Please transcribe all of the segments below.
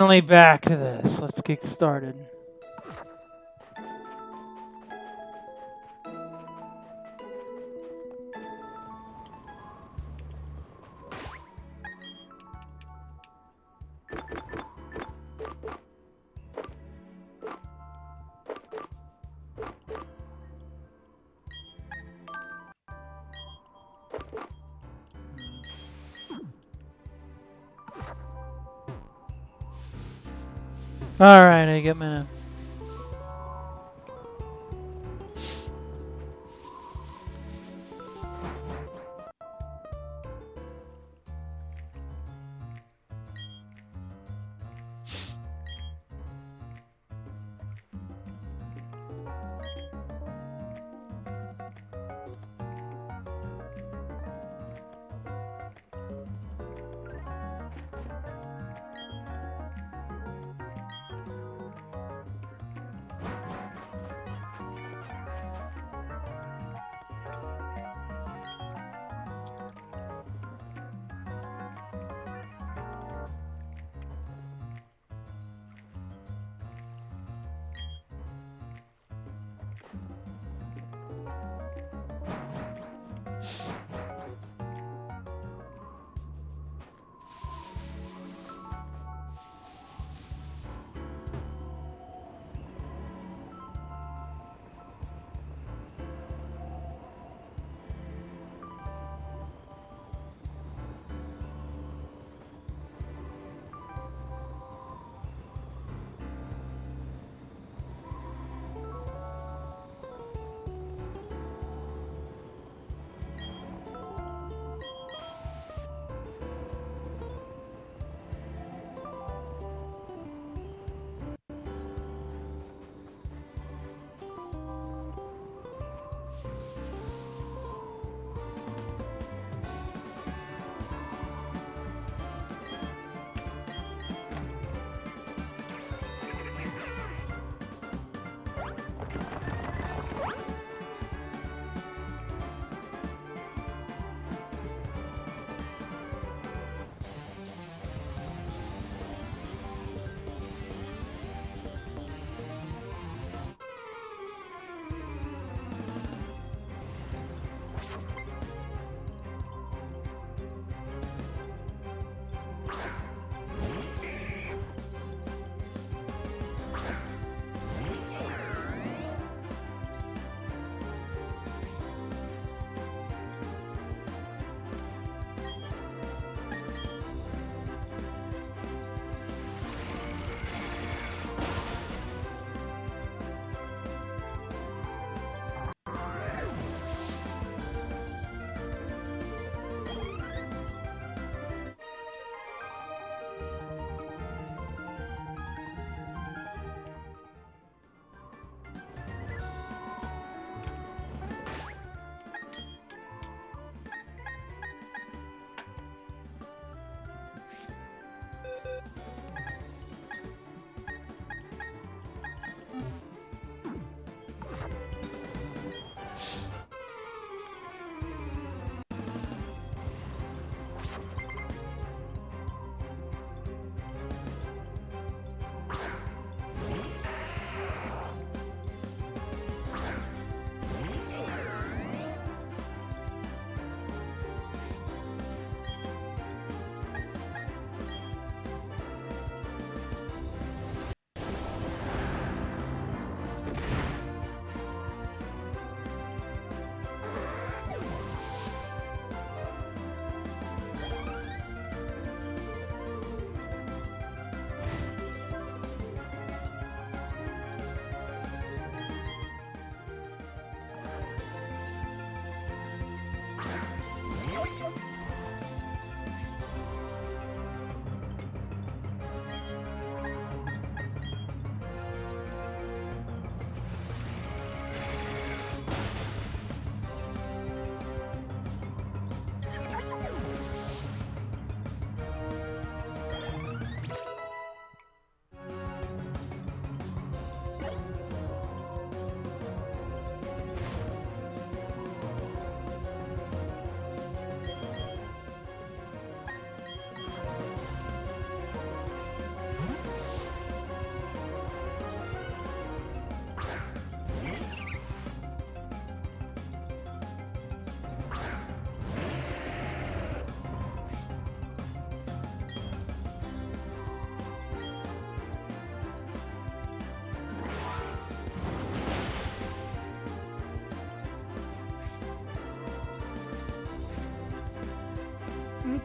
Finally back to this. Let's get started. All right, I get my.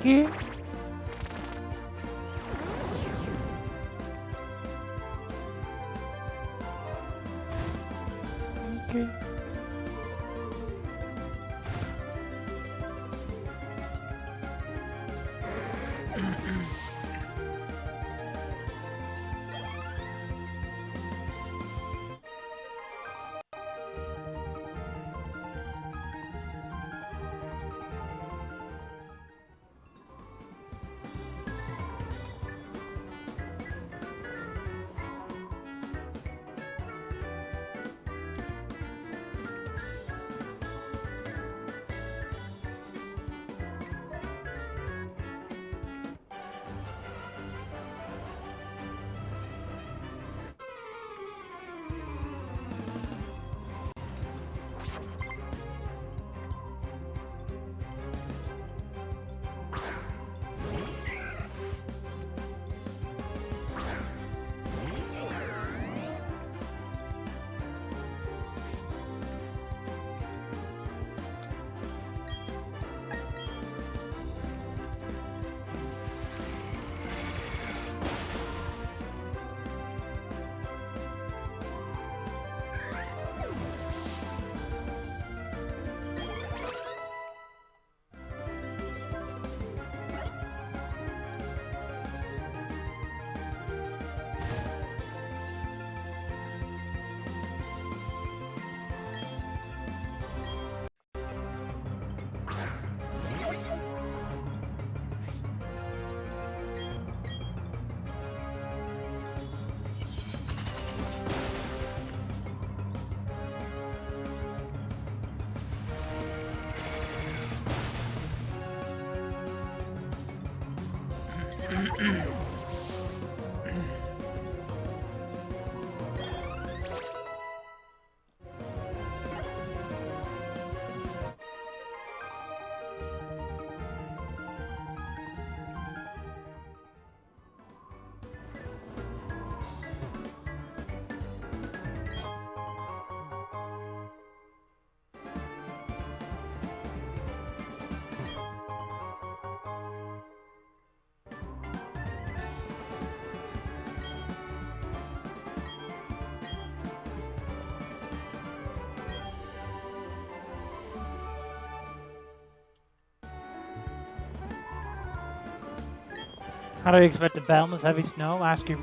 Okay. Okay. How do you expect to battle in this heavy snow? Ask your...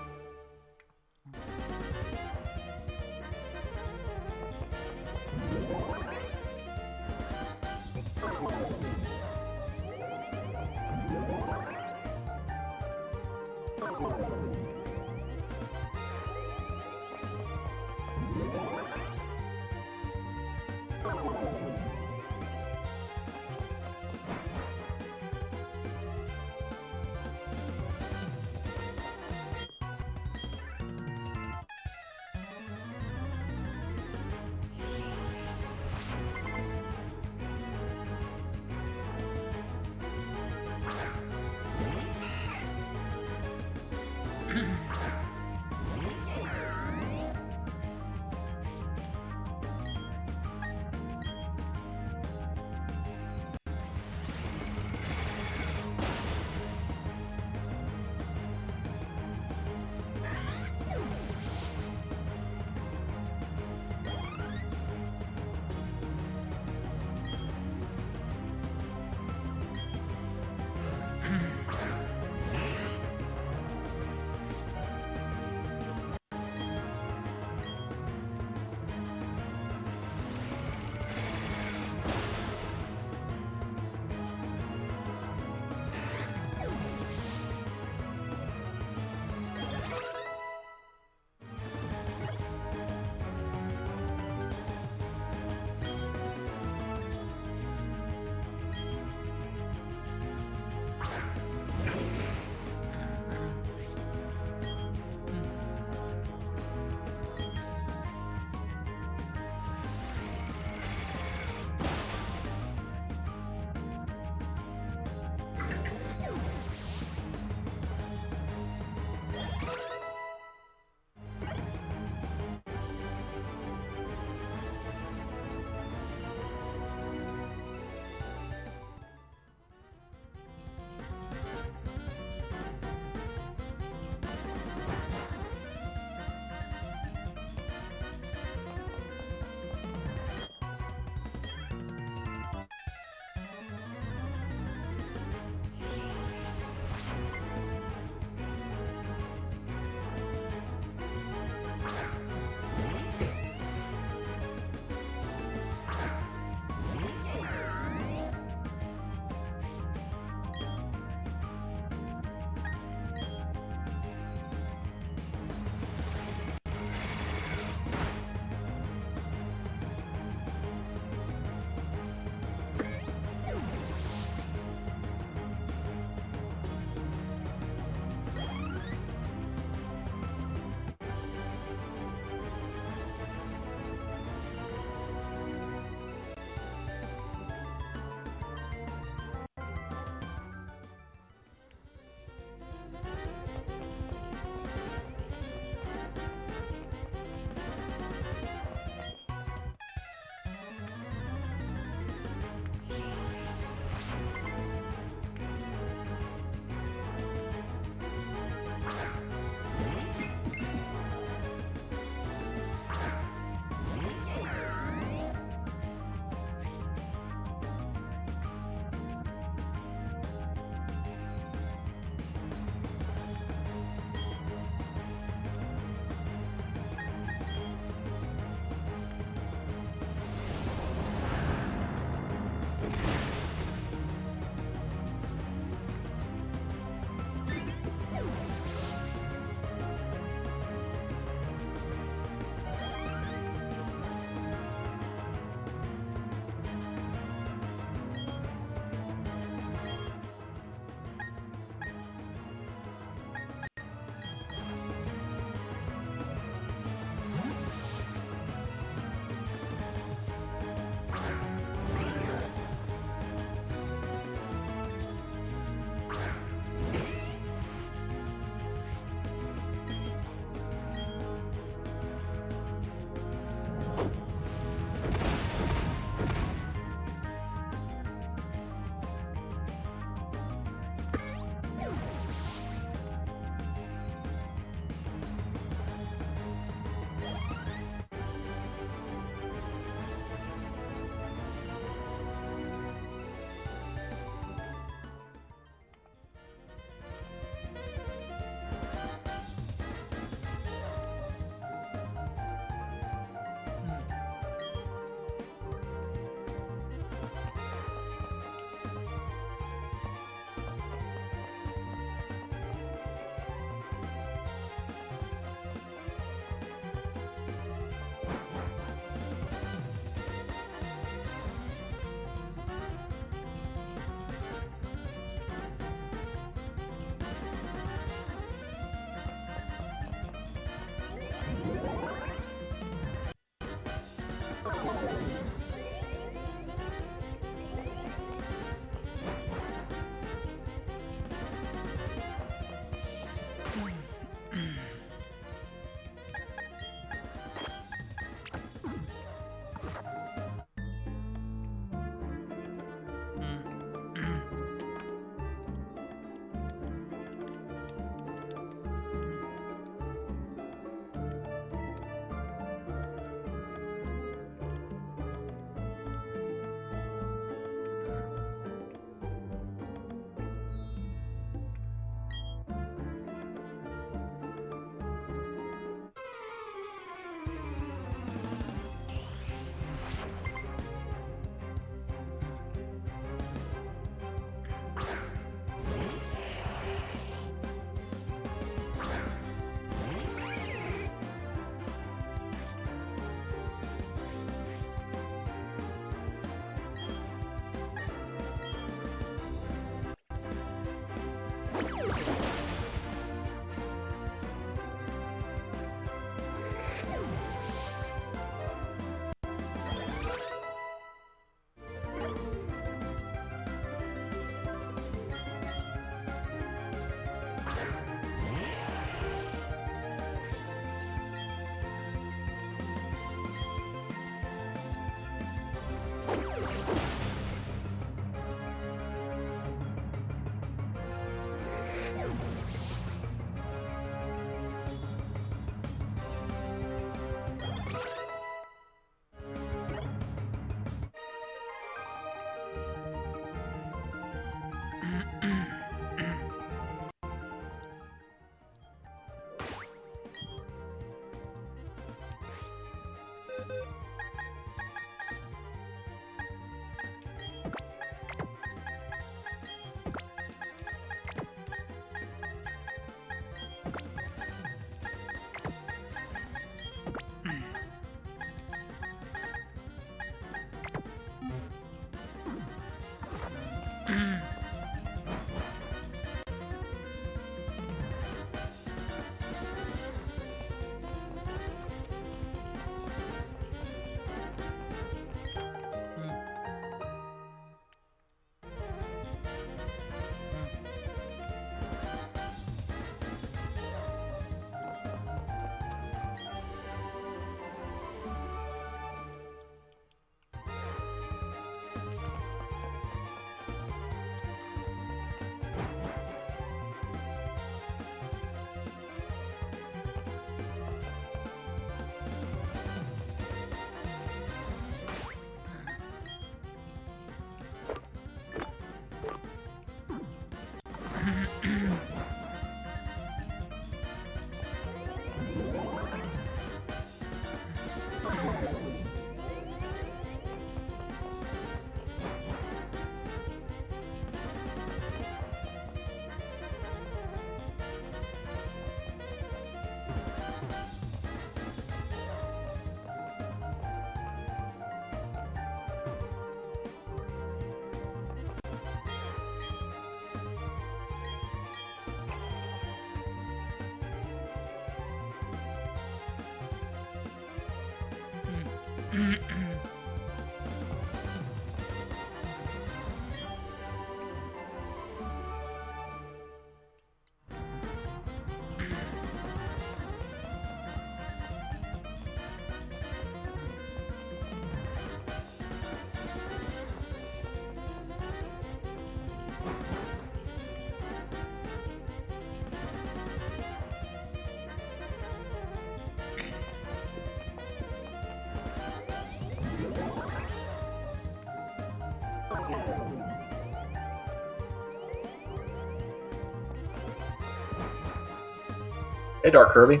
Hey, DarkKirby.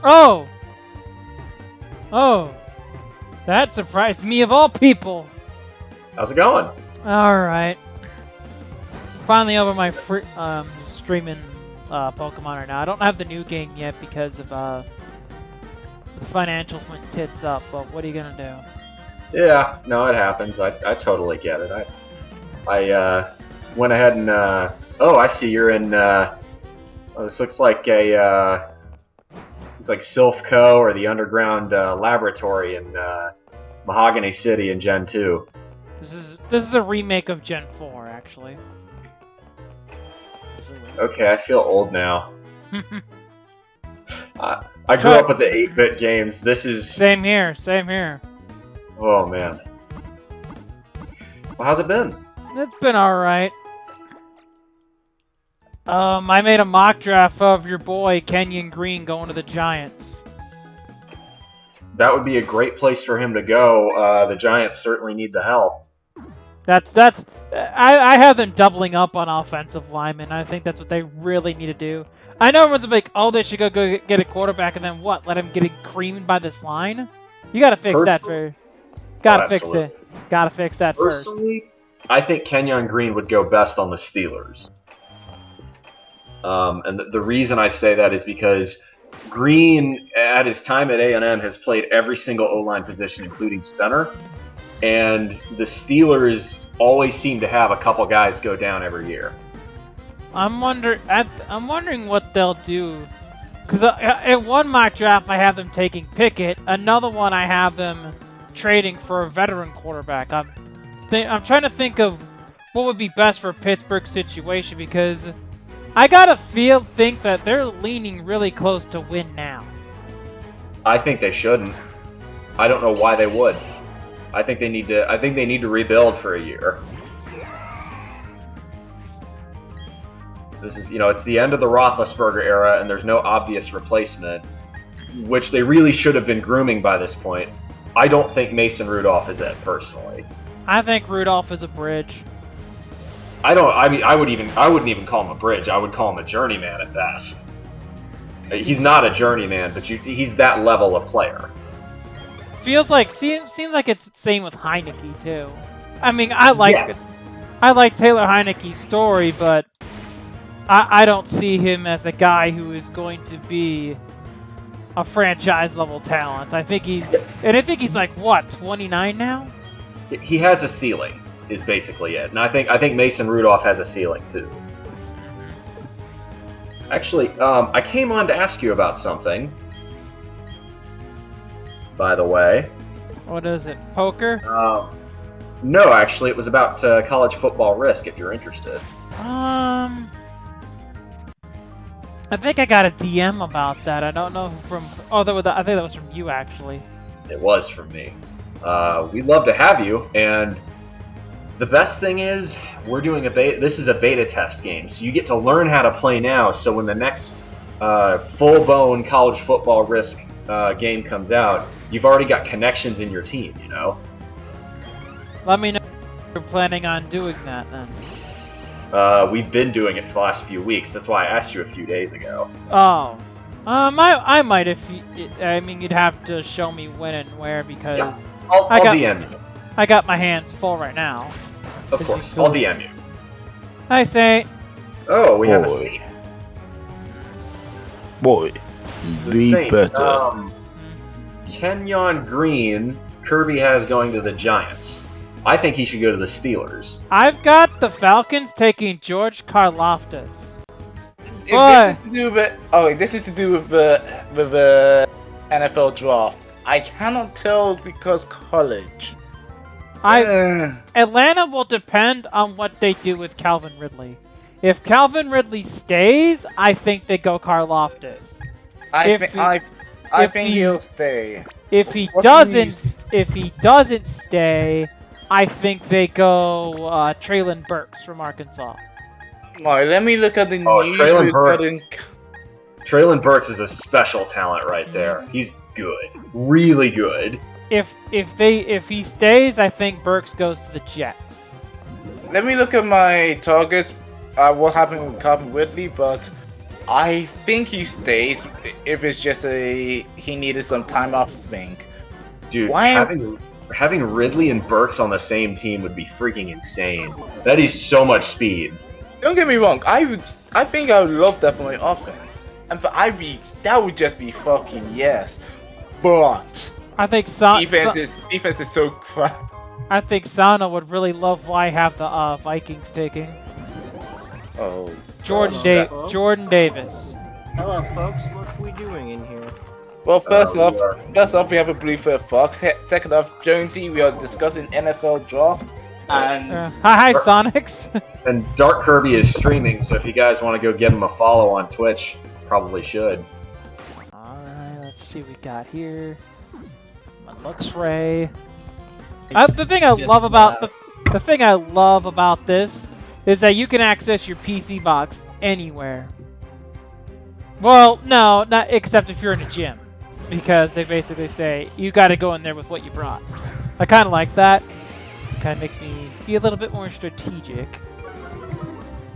Oh! Oh! That surprised me of all people! How's it going? Alright. Finally over my streaming Pokemon right now. I don't have the new game yet because of the financials went tits up, but what are you gonna do? Yeah, no, it happens. I totally get it. I went ahead and oh, I see you're in this looks like a it's like Silphco or the Underground Laboratory in Mahogany City in Gen 2. This is a remake of Gen 4, actually. Okay, I feel old now. I grew up with the 8-bit games. This is... Same here, same here. Oh, man. Well, how's it been? It's been alright. I made a mock draft of your boy, Kenyon Green, going to the Giants. That would be a great place for him to go. The Giants certainly need the help. I have them doubling up on offensive linemen. I think that's what they really need to do. I know everyone's like, oh, they should go get a quarterback, and then what? Let him get creamed by this line? You gotta fix that first. Gotta fix it. Gotta fix that first. Personally, I think Kenyon Green would go best on the Steelers. And the reason I say that is because Green, at his time at A&M, has played every single O-line position, including center. And the Steelers always seem to have a couple guys go down every year. I'm wondering what they'll do. Because in one mock draft, I have them taking Pickett. Another one, I have them trading for a veteran quarterback. I'm trying to think of what would be best for Pittsburgh's situation because I gotta think that they're leaning really close to win now. I think they shouldn't. I don't know why they would. I think they need to rebuild for a year. This is, it's the end of the Roethlisberger era, and there's no obvious replacement, which they really should have been grooming by this point. I don't think Mason Rudolph is it, personally. I think Rudolph is a bridge. I wouldn't even call him a bridge. I would call him a journeyman at best. He's not a journeyman, but he's that level of player. Seems like it's the same with Heineke too. I mean, I like Taylor Heineke's story, but I don't see him as a guy who is going to be a franchise level talent. I think he's like what, 29 now? He has a ceiling, is basically it, and I think Mason Rudolph has a ceiling too. Actually, I came on to ask you about something. By the way. What is it? Poker? No, actually, it was about college football risk. If you're interested. I think I got a DM about that. I don't know from. Oh, I think that was from you actually. It was from me. We'd love to have you, and the best thing is we're doing this is a beta test game, so you get to learn how to play now. So when the next full-blown college football risk game comes out, you've already got connections in your team. Let me know if you're planning on doing that then. We've been doing it for the last few weeks. That's why I asked you a few days ago. Oh. I might if you'd have to show me when and where because I'll DM you. I got my hands full right now. Of course, I'll DM you. Hi, Saint. Oh, we have a Saint. Boy, be Saint, better. Kenyon Green, Kirby has going to the Giants. I think he should go to the Steelers. I've got the Falcons taking George Karlaftis. This is to do with the NFL draft. I cannot tell because college. Atlanta will depend on what they do with Calvin Ridley. If Calvin Ridley stays, I think they go Karlaftis. I think he'll stay. If he doesn't stay, I think they go Traylon Burks from Arkansas. Alright, let me look at the news. Traylon Burks is a special talent right there. He's good, really good. If he stays, I think Burks goes to the Jets. Let me look at my targets. What happened with Calvin Ridley, but I think he stays. If it's just he needed some time off thing. Dude, having Ridley and Burks on the same team would be freaking insane. That is so much speed. Don't get me wrong. I think I would love that for my offense, and that would just be fucking yes. But I think defense is so crap. I think Sana would really love why I have the Vikings taking. Oh, Jordan Davis. Hello, folks. What are we doing in here? Well, first off, we have a Bluefair Fox. Second off, Jonesy, we are discussing NFL draft. And hi, Sonics. And Dark Kirby is streaming, so if you guys want to go give him a follow on Twitch, probably should. Alright, let's see what we got here. My Luxray. The thing I love about this is that you can access your PC box anywhere. Well, no, not except if you're in a gym, because they basically say you got to go in there with what you brought. I kind of like that. It kind of makes me be a little bit more strategic.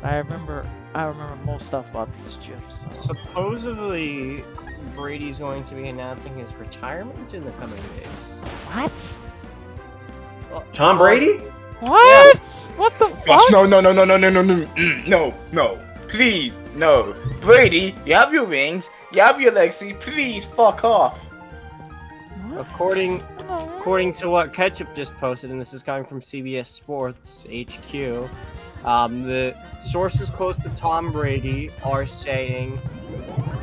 I remember most stuff about these gyms. So. Supposedly, Brady's going to be announcing his retirement in the coming days. What? Well, Tom Brady? What? Yeah. What the fuck? No, please, no. Brady, you have your rings, you have your legacy, please fuck off. What? According to what Ketchup just posted, and this is coming from CBS Sports HQ, The sources close to Tom Brady are saying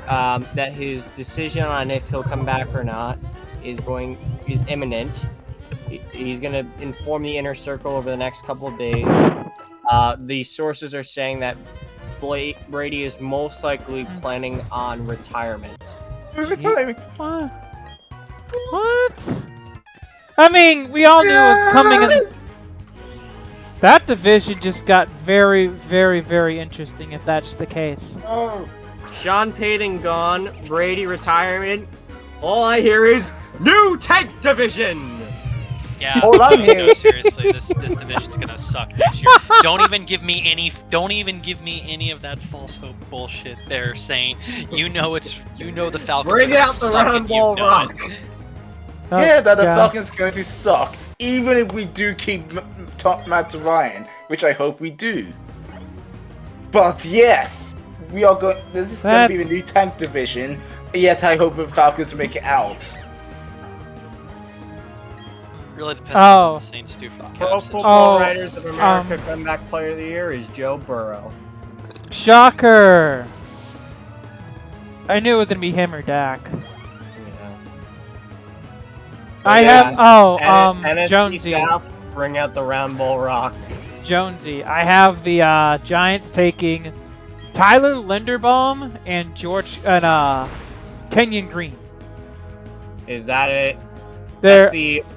that his decision on if he'll come back or not is imminent. He's going to inform the inner circle over the next couple of days. The sources are saying that Brady is most likely planning on retirement. What? What? I mean, we all knew it was coming. That division just got very, very, very interesting. If that's the case. Sean Payton gone, Brady retirement. All I hear is new tank division. Yeah, All I'm no, hearing- seriously, this division's gonna suck next year. Don't even give me any of that false hope bullshit they're saying. You know the Falcons Bring are gonna out the suck round and ball you know rock. it. Yeah, that the God. Falcons going to suck, even if we do keep Matt Ryan, which I hope we do. But yes, we are going. This is going to be the new tank division. Yet I hope the Falcons make it out. Really depends on what the Saints do for the Pro Cavs. Football Oh, Writers of America Comeback Player of the Year is Joe Burrow. Shocker! I knew it was gonna be him or Dak. I have NFC Jonesy. South, bring out the round ball rock. Jonesy. I have the Giants taking Tyler Linderbaum and Kenyon Green. Is that it? They're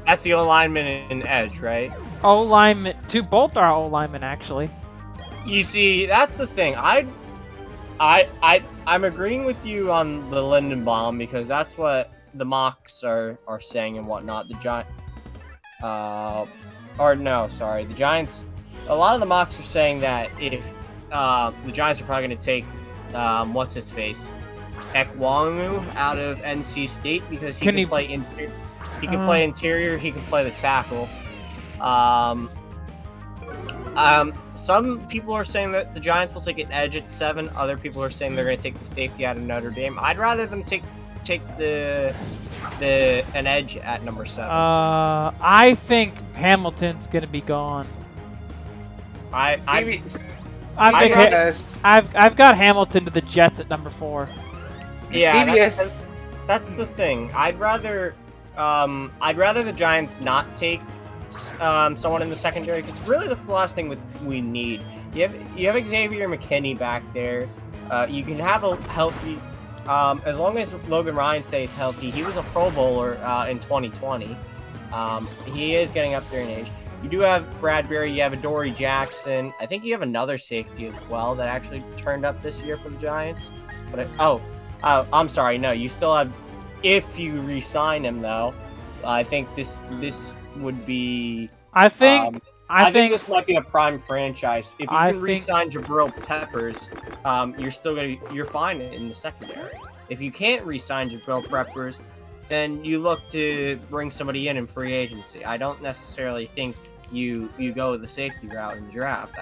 That's the O-lineman and edge, right? O lineman. Both are O linemen actually. You see, that's the thing. I'm agreeing with you on the Lindenbaum because that's what the mocks are saying and whatnot. The Giants. A lot of the mocks are saying that if the Giants are probably going to take what's his face, Ekwamu out of NC State because he can play interior. He can play interior. He can play the tackle. Some people are saying that the Giants will take an edge at 7. Other people are saying they're going to take the safety out of Notre Dame. I'd rather them take an edge at number 7. I think Hamilton's gonna be gone. I've I've got Hamilton to the Jets at number 4. Yeah, CBS. that's the thing. I'd rather the Giants not take someone in the secondary because really that's the last thing we need. You have Xavier McKinney back there. You can have a healthy, as long as Logan Ryan stays healthy. He was a Pro Bowler in 2020. He is getting up there in age. You do have Bradbury. You have Adoree Jackson. I think you have another safety as well that actually turned up this year for the Giants. But I'm sorry. No, you still have. If you re-sign him, though, I think this would be. I think this might be a prime franchise. If you can re-sign Jabril Peppers, you're fine in the secondary. If you can't re-sign Jabril Peppers, then you look to bring somebody in free agency. I don't necessarily think you go the safety route in the draft.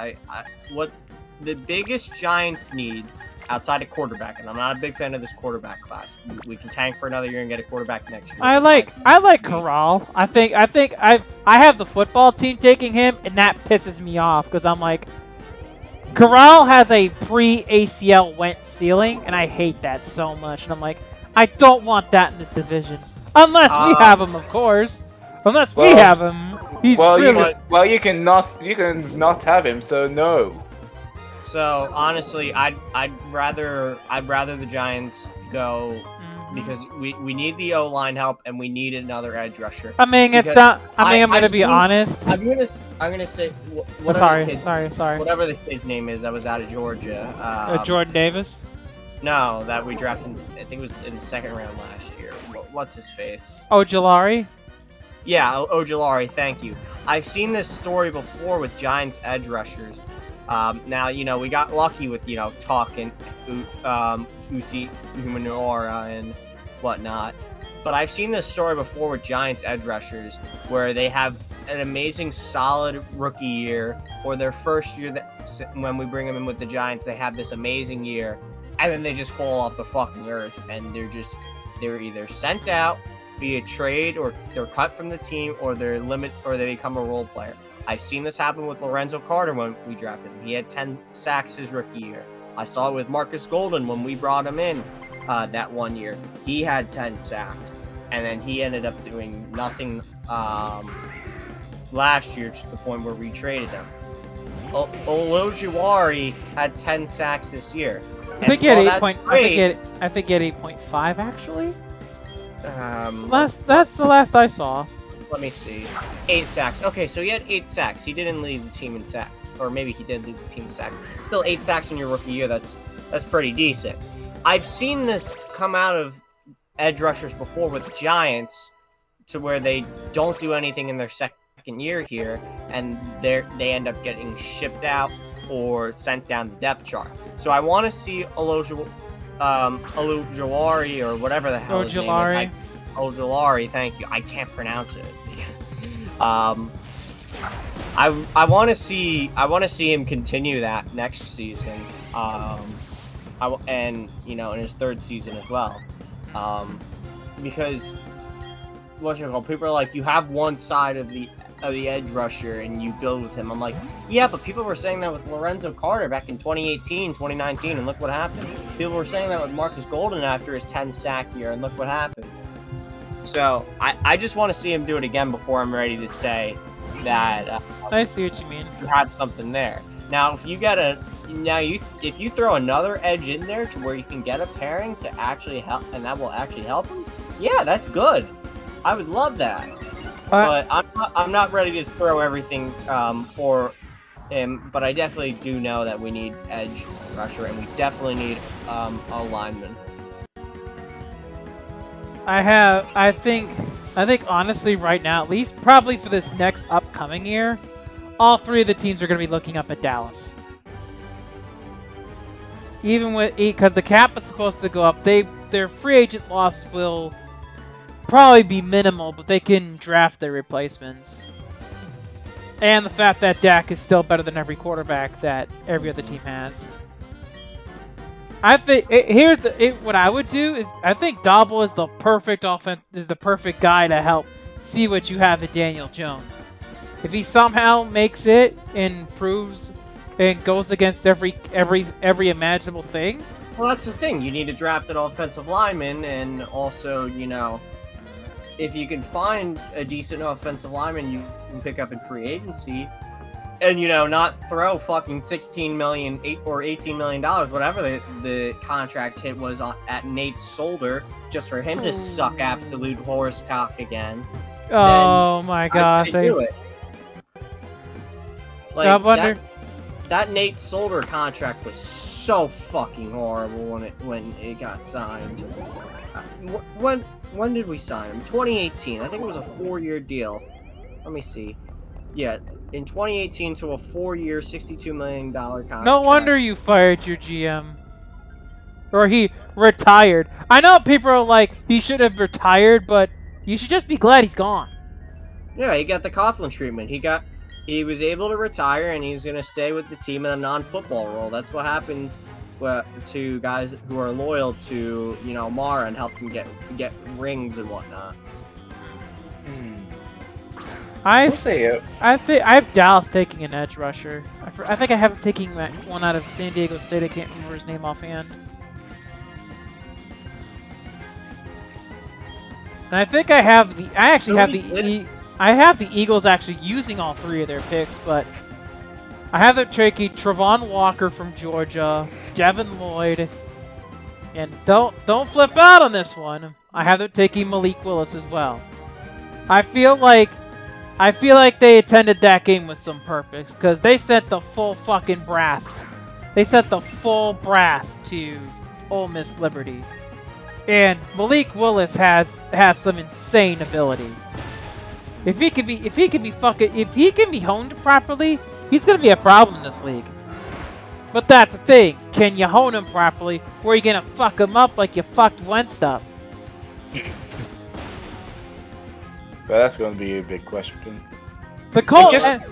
What the biggest Giants needs outside of quarterback, and I'm not a big fan of this quarterback class. We can tank for another year and get a quarterback next year. I like Corral. I think I have the football team taking him, and that pisses me off because I'm like, Corral has a pre-ACL Wentz ceiling, and I hate that so much. And I'm like, I don't want that in this division, unless we have him, of course. Unless we have him, he's you can not have him. So no. So honestly, I'd rather the Giants go because we need the O-line help and we need another edge rusher. I mean, it's not. I mean, I'm gonna be honest. I'm gonna say whatever the kid's name is that was out of Georgia. Jordan Davis. No, that we drafted. I think it was in the second round last year. What's his face? Ojulari. Yeah, Ojulari. Thank you. I've seen this story before with Giants edge rushers. Now, we got lucky with, talking Usi Humanora and whatnot. But I've seen this story before with Giants edge rushers where they have an amazing, solid rookie year, or their first year when we bring them in with the Giants, they have this amazing year, and then they just fall off the fucking earth, and they're either sent out via trade, or they're cut from the team, or they become a role player. I've seen this happen with Lorenzo Carter when we drafted him. He had 10 sacks his rookie year. I saw it with Marcus Golden when we brought him in that one year. He had 10 sacks, and then he ended up doing nothing last year to the point where we traded him. Olojuwari had 10 sacks this year. I think he had 8.5 actually. That's the last I saw. Let me see. 8 sacks. Okay, so he had 8 sacks. He didn't lead the team in sacks. Or maybe he did lead the team in sacks. Still 8 sacks in your rookie year, that's pretty decent. I've seen this come out of edge rushers before with the Giants to where they don't do anything in their second year here, and they end up getting shipped out or sent down the depth chart. So I want to see Olojuwari or whatever the hell his name is. Ojulari, thank you. I can't pronounce it. I want to see him continue that next season. And in his third season as well. Because people are like, you have one side of the edge rusher and you build with him. I'm like, yeah, but people were saying that with Lorenzo Carter back in 2018, 2019, and look what happened. People were saying that with Marcus Golden after his 10 sack year, and look what happened. So I just want to see him do it again before I'm ready to say that. I see what you mean. You have something there. Now, if you throw another edge in there to where you can get a pairing to actually help, and that will actually help him, yeah, that's good. I would love that. But I'm not ready to throw everything for him. But I definitely do know that we need edge rusher, and we definitely need a lineman. I think honestly right now, at least probably for this next upcoming year, all three of the teams are going to be looking up at Dallas. Even because the cap is supposed to go up, their free agent loss will probably be minimal, but they can draft their replacements. And the fact that Dak is still better than every quarterback that every other team has. I think what I would do is I think Dobble is the perfect guy to help see what you have in Daniel Jones. If he somehow makes it and proves and goes against every imaginable thing. Well, that's the thing. You need to draft an offensive lineman, and also, if you can find a decent offensive lineman, you can pick up in free agency. And, not throw fucking $16 million or $18 million, whatever the contract hit was at Nate Solder, just for him to suck absolute horse cock again. Oh my gosh. Do it. Like, that Nate Solder contract was so fucking horrible when it got signed. When did we sign him? 2018. I think it was a 4-year deal. Let me see. Yeah, in 2018 to a 4-year, $62 million contract. No wonder you fired your GM. Or he retired. I know people are like, he should have retired, but you should just be glad he's gone. Yeah, he got the Coughlin treatment. He was able to retire, and he's going to stay with the team in a non-football role. That's what happens to guys who are loyal to, Mara and help them get rings and whatnot. I have Dallas taking an edge rusher. I think I have him taking that one out of San Diego State. I can't remember his name offhand. And I think I have the Eagles actually using all three of their picks, but I have them taking Travon Walker from Georgia, Devin Lloyd, and don't flip out on this one. I have them taking Malik Willis as well. I feel like they attended that game with some purpose, because they sent the full fucking brass. They sent the full brass to Ole Miss Liberty. And Malik Willis has some insane ability. If he can be honed properly, he's gonna be a problem in this league. But that's the thing. Can you hone him properly, or are you gonna fuck him up like you fucked Wentz up? Well, that's going to be a big question. The Colts. And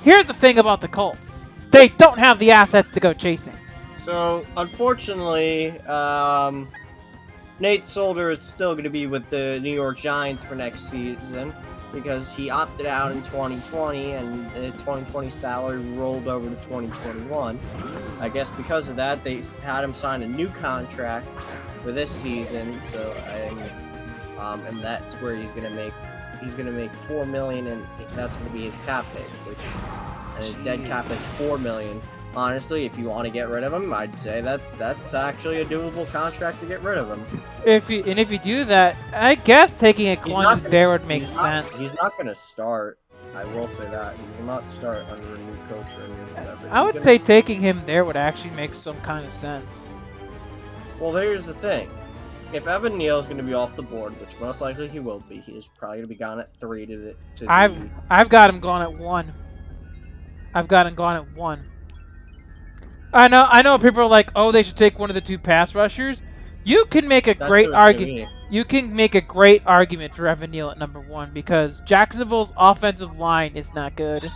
here's the thing about the Colts: they don't have the assets to go chasing. So, unfortunately, Nate Solder is still going to be with the New York Giants for next season. because he opted out in 2020 and the 2020 salary rolled over to 2021. I guess because of that, they had him sign a new contract for this season. So and that's where he's gonna make $4 million, and that's gonna be his cap hit, and his dead cap is $4 million. Honestly, if you want to get rid of him, I'd say that's actually a doable contract to get rid of him. If you do that, I guess taking a Kwon there would make sense. He's not going to start. I will say that he will not start under a new coach or a new whatever. I would say taking him there would actually make some kind of sense. Well, here's the thing: if Evan Neal is going to be off the board, which most likely he will be, he's probably going to be gone at 3 I've got him gone at 1. I've got him gone at 1. I know people are like, oh, they should take one of the 2 pass rushers. You can make a great argument. You can make a great argument for Evan Neal at number 1 because Jacksonville's offensive line is not good.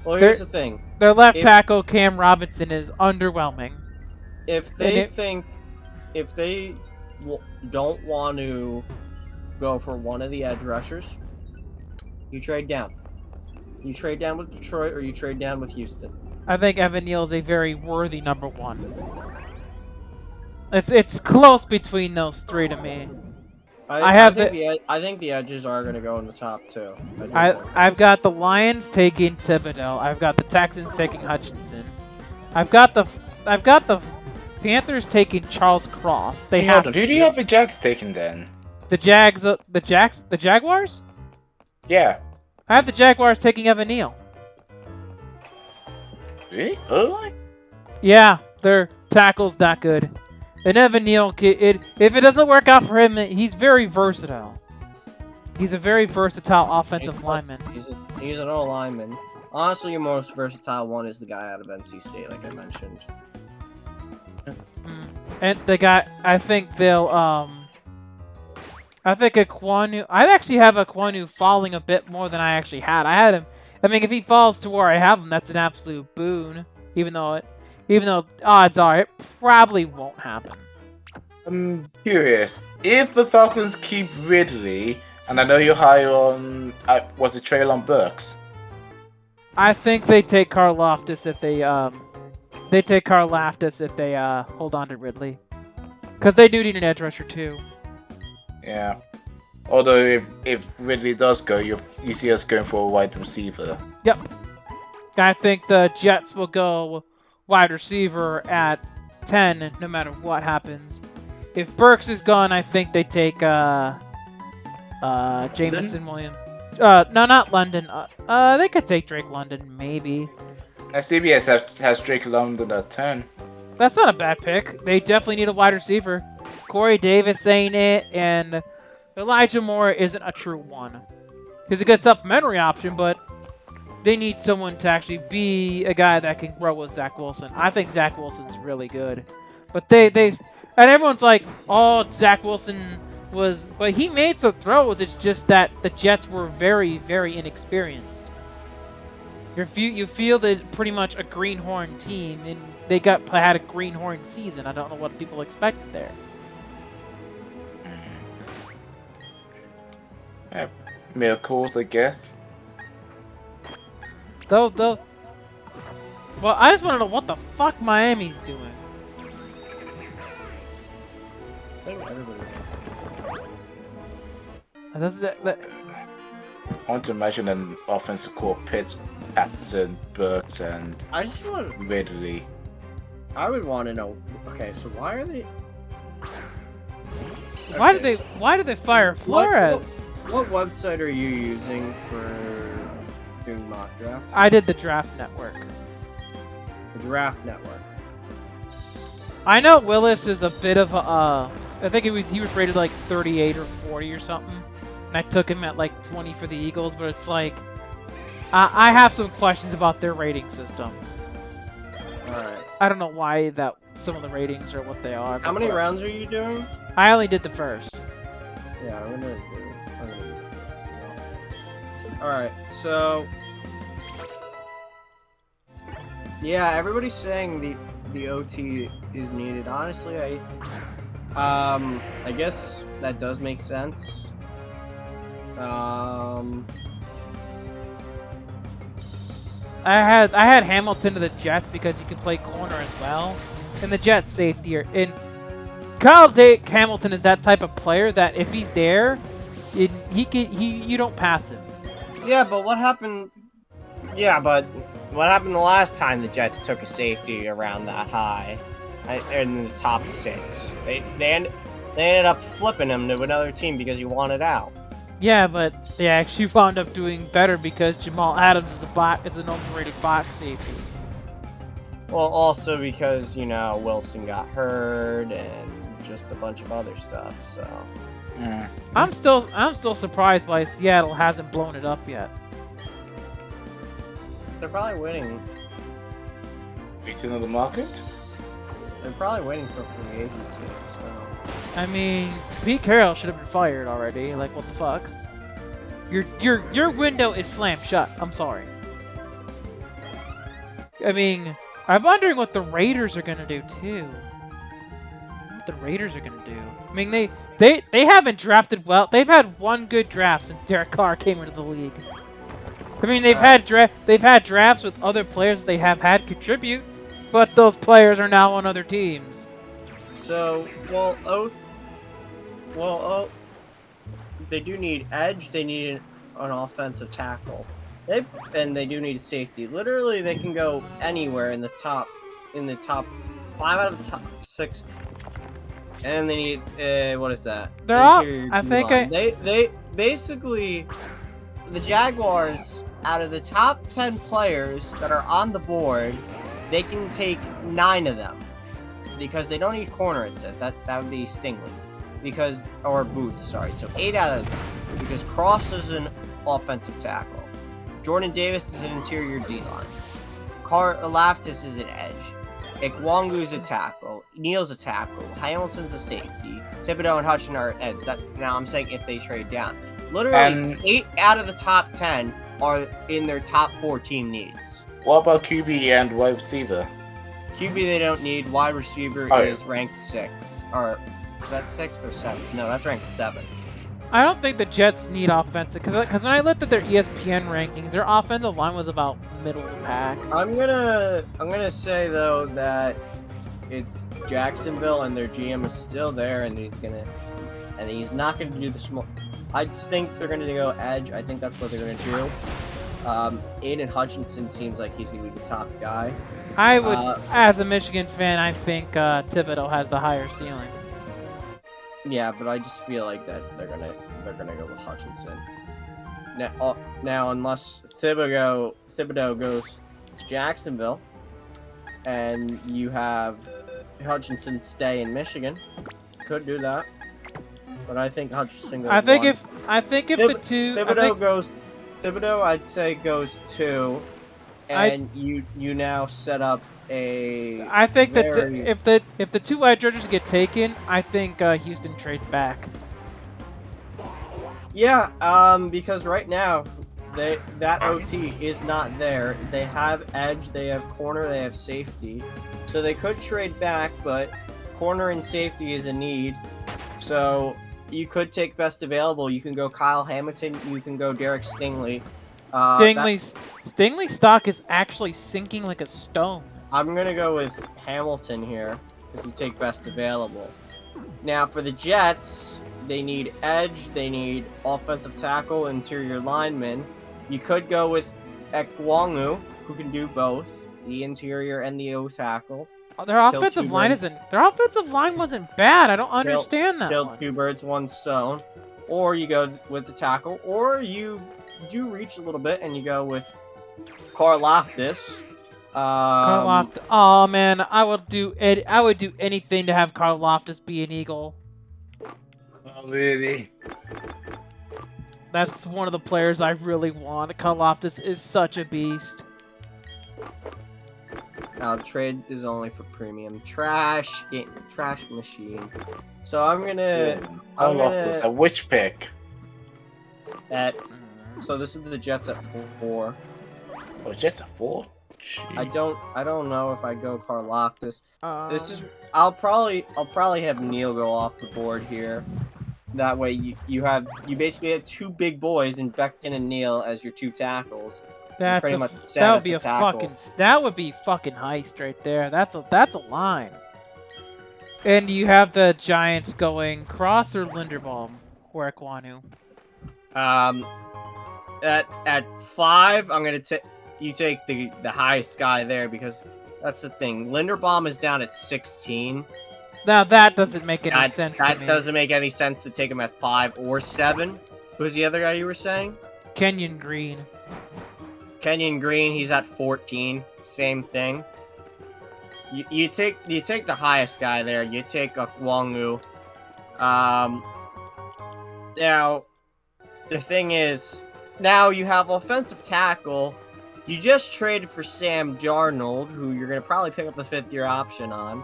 Well, here's the thing. Their left tackle Cam Robinson is underwhelming. If they don't want to go for one of the edge rushers, you trade down. You trade down with Detroit or you trade down with Houston. I think Evan Neal is a very worthy number 1. It's close between those 3 to me. I think the edges are going to go in the top 2. I've got the Lions taking Thibodeau. I've got the Texans taking Hutchinson. I've got the Panthers taking Charles Cross. Who do you have the Jags taking then? The Jaguars? Yeah. I have the Jaguars taking Evan Neal. Really? Early? Yeah, their tackle's not good. And Evan Neal, if it doesn't work out for him, he's very versatile. He's a very versatile offensive lineman. He's an O-lineman. Honestly, your most versatile one is the guy out of NC State, like I mentioned. And the guy, I think they'll, I think Ekwonu, I actually have Ekwonu falling a bit more than I actually had. I had him, I mean, if he falls to where I have him, that's an absolute boon. Even though odds are it probably won't happen. I'm curious. If the Falcons keep Ridley, and I know you're high on, was it Treylon Burks? I think they take Karlaftis if they hold on to Ridley. Because they do need an edge rusher too. Yeah. Although if Ridley does go, you see us going for a wide receiver. Yep. I think the Jets will go wide receiver at 10 no matter what happens. If Burks is gone, I think they take Jameson Williams. No, not London. They could take Drake London, maybe. CBS has Drake London at 10. That's not a bad pick. They definitely need a wide receiver. Corey Davis ain't it, and Elijah Moore isn't a true one. He's a good supplementary option, but they need someone to actually be a guy that can grow with Zach Wilson. I think Zach Wilson's really good. But and everyone's like, oh, Zach Wilson but he made some throws. It's just that the Jets were very, very inexperienced. You fielded pretty much a greenhorn team, and they had a greenhorn season. I don't know what people expected there. Miracles, I guess. Well, I just want to know what the fuck Miami's doing. I think everybody That's I want to imagine an offensive core: Pitts, Patterson, Burks, and Ridley. I would want to know. Okay, so why are they? Why did they fire Flores? What website are you using for doing mock draft? I did the Draft Network. The Draft Network. I know Willis is a bit of a. I think he was rated like 38 or 40 or something, and I took him at like 20 for the Eagles. But it's like, I have some questions about their rating system. All right. I don't know why some of the ratings are what they are. How many rounds are you doing? I only did the first. Yeah, I'm gonna do the first. Alright, so yeah, everybody's saying the OT is needed. Honestly, I guess that does make sense. I had Hamilton to the Jets because he could play corner as well, and the Jets safety are in. Hamilton is that type of player that if he's there, you don't pass him. Yeah, but what happened? Yeah, but what happened the last time the Jets took a safety around that high, in the top 6? They ended up flipping him to another team because he wanted out. Yeah, but they actually wound up doing better because Jamal Adams is an overrated box safety. Well, also because Wilson got hurt and just a bunch of other stuff. So I'm still surprised why Seattle hasn't blown it up yet. they're probably waiting. Waiting on the market? They're probably waiting till free agency. So. I mean, Pete Carroll should have been fired already. Like, what the fuck? Your window is slammed shut. I'm sorry. I mean, I'm wondering what the Raiders are gonna do too. What the Raiders are gonna do? I mean, they haven't drafted well. They've had one good draft since Derek Carr came into the league. I mean, they've had drafts with other players they have had contribute, but those players are now on other teams. So, they do need edge. They need an offensive tackle. And they do need a safety. Literally, they can go anywhere in the top 5 out of the top 6. And they need what is that? They're all. They basically, the Jaguars, out of the top 10 players that are on the board, they can take 9 of them because they don't need corner. It says that would be Stingley. Or Booth, sorry. So 8 out of them. Because Cross is an offensive tackle. Jordan Davis is an interior D-line. Laftis is an edge. Ikwangu is a tackle. Neal's a tackle. Hamilton's a safety. Thibodeau and Hutchin are edge. Now I'm saying if they trade down. Literally, 8 out of the top 10 are in their top 4 team needs. What about QB and wide receiver? QB they don't need. Wide receiver is ranked 6th. Or is that 6th or 7th? No, that's ranked 7th. I don't think the Jets need offensive because when I looked at their ESPN rankings, their offensive line was about middle of the pack. I'm gonna say though that it's Jacksonville and their GM is still there and he's not gonna do the small. I just think they're gonna go edge. I think that's what they're gonna do. Aiden Hutchinson seems like he's gonna be the top guy. I would, as a Michigan fan, I think Thibodeau has the higher ceiling. Yeah, but I just feel like that they're gonna go with Hutchinson. Now unless Thibodeau goes to Jacksonville, and you have Hutchinson stay in Michigan, could do that. But I think Hutchinson goes. I think if the two Thibodeau, I'd say goes 2, and you now set up a. I think that if the 2 edge rushers get taken, I think Houston trades back. Yeah, because right now that OT is not there. They have edge, they have corner, they have safety, so they could trade back, but corner and safety is a need. So you could take best available. You can go Kyle Hamilton. You can go Derek Stingley. Stingley's stock is actually sinking like a stone. I'm going to go with Hamilton here because you take best available. Now, for the Jets, they need edge, they need offensive tackle, interior lineman. You could go with Ikwangu, who can do both, the interior and the O tackle. Their offensive line wasn't bad. I don't understand that. Kill 2 birds, 1 stone. Or you go with the tackle, or you do reach a little bit and you go with Karlaftis. Oh man, I would do anything to have Karlaftis be an Eagle. Oh really? That's one of the players I really want. Karlaftis is such a beast. Now trade is only for premium trash machine. So I'm gonna. Karlaftis, a which pick? So this is the Jets at 4. Oh, Jets at 4. I don't know if I go Karlaftis. I'll probably have Neal go off the board here. That way you basically have two big boys in Becton and Neil as your two tackles. That's pretty a, much set that at would be the a tackle. that would be fucking heist right there. That's a line. And you have the Giants going Cross or Linderbaum or Ekwonu. At 5, I'm gonna take you take the highest guy there because that's the thing. Linderbaum is down at 16. Now that doesn't make any sense to That me. doesn't make any sense to take him at 5 or 7. Who's the other guy you were saying? Kenyon Green. Kenyon Green, he's at 14. Same thing. You take the highest guy there. You take Kwongu. Now the thing is, now you have offensive tackle. You just traded for Sam Darnold, who you're gonna probably pick up the 5th-year option on.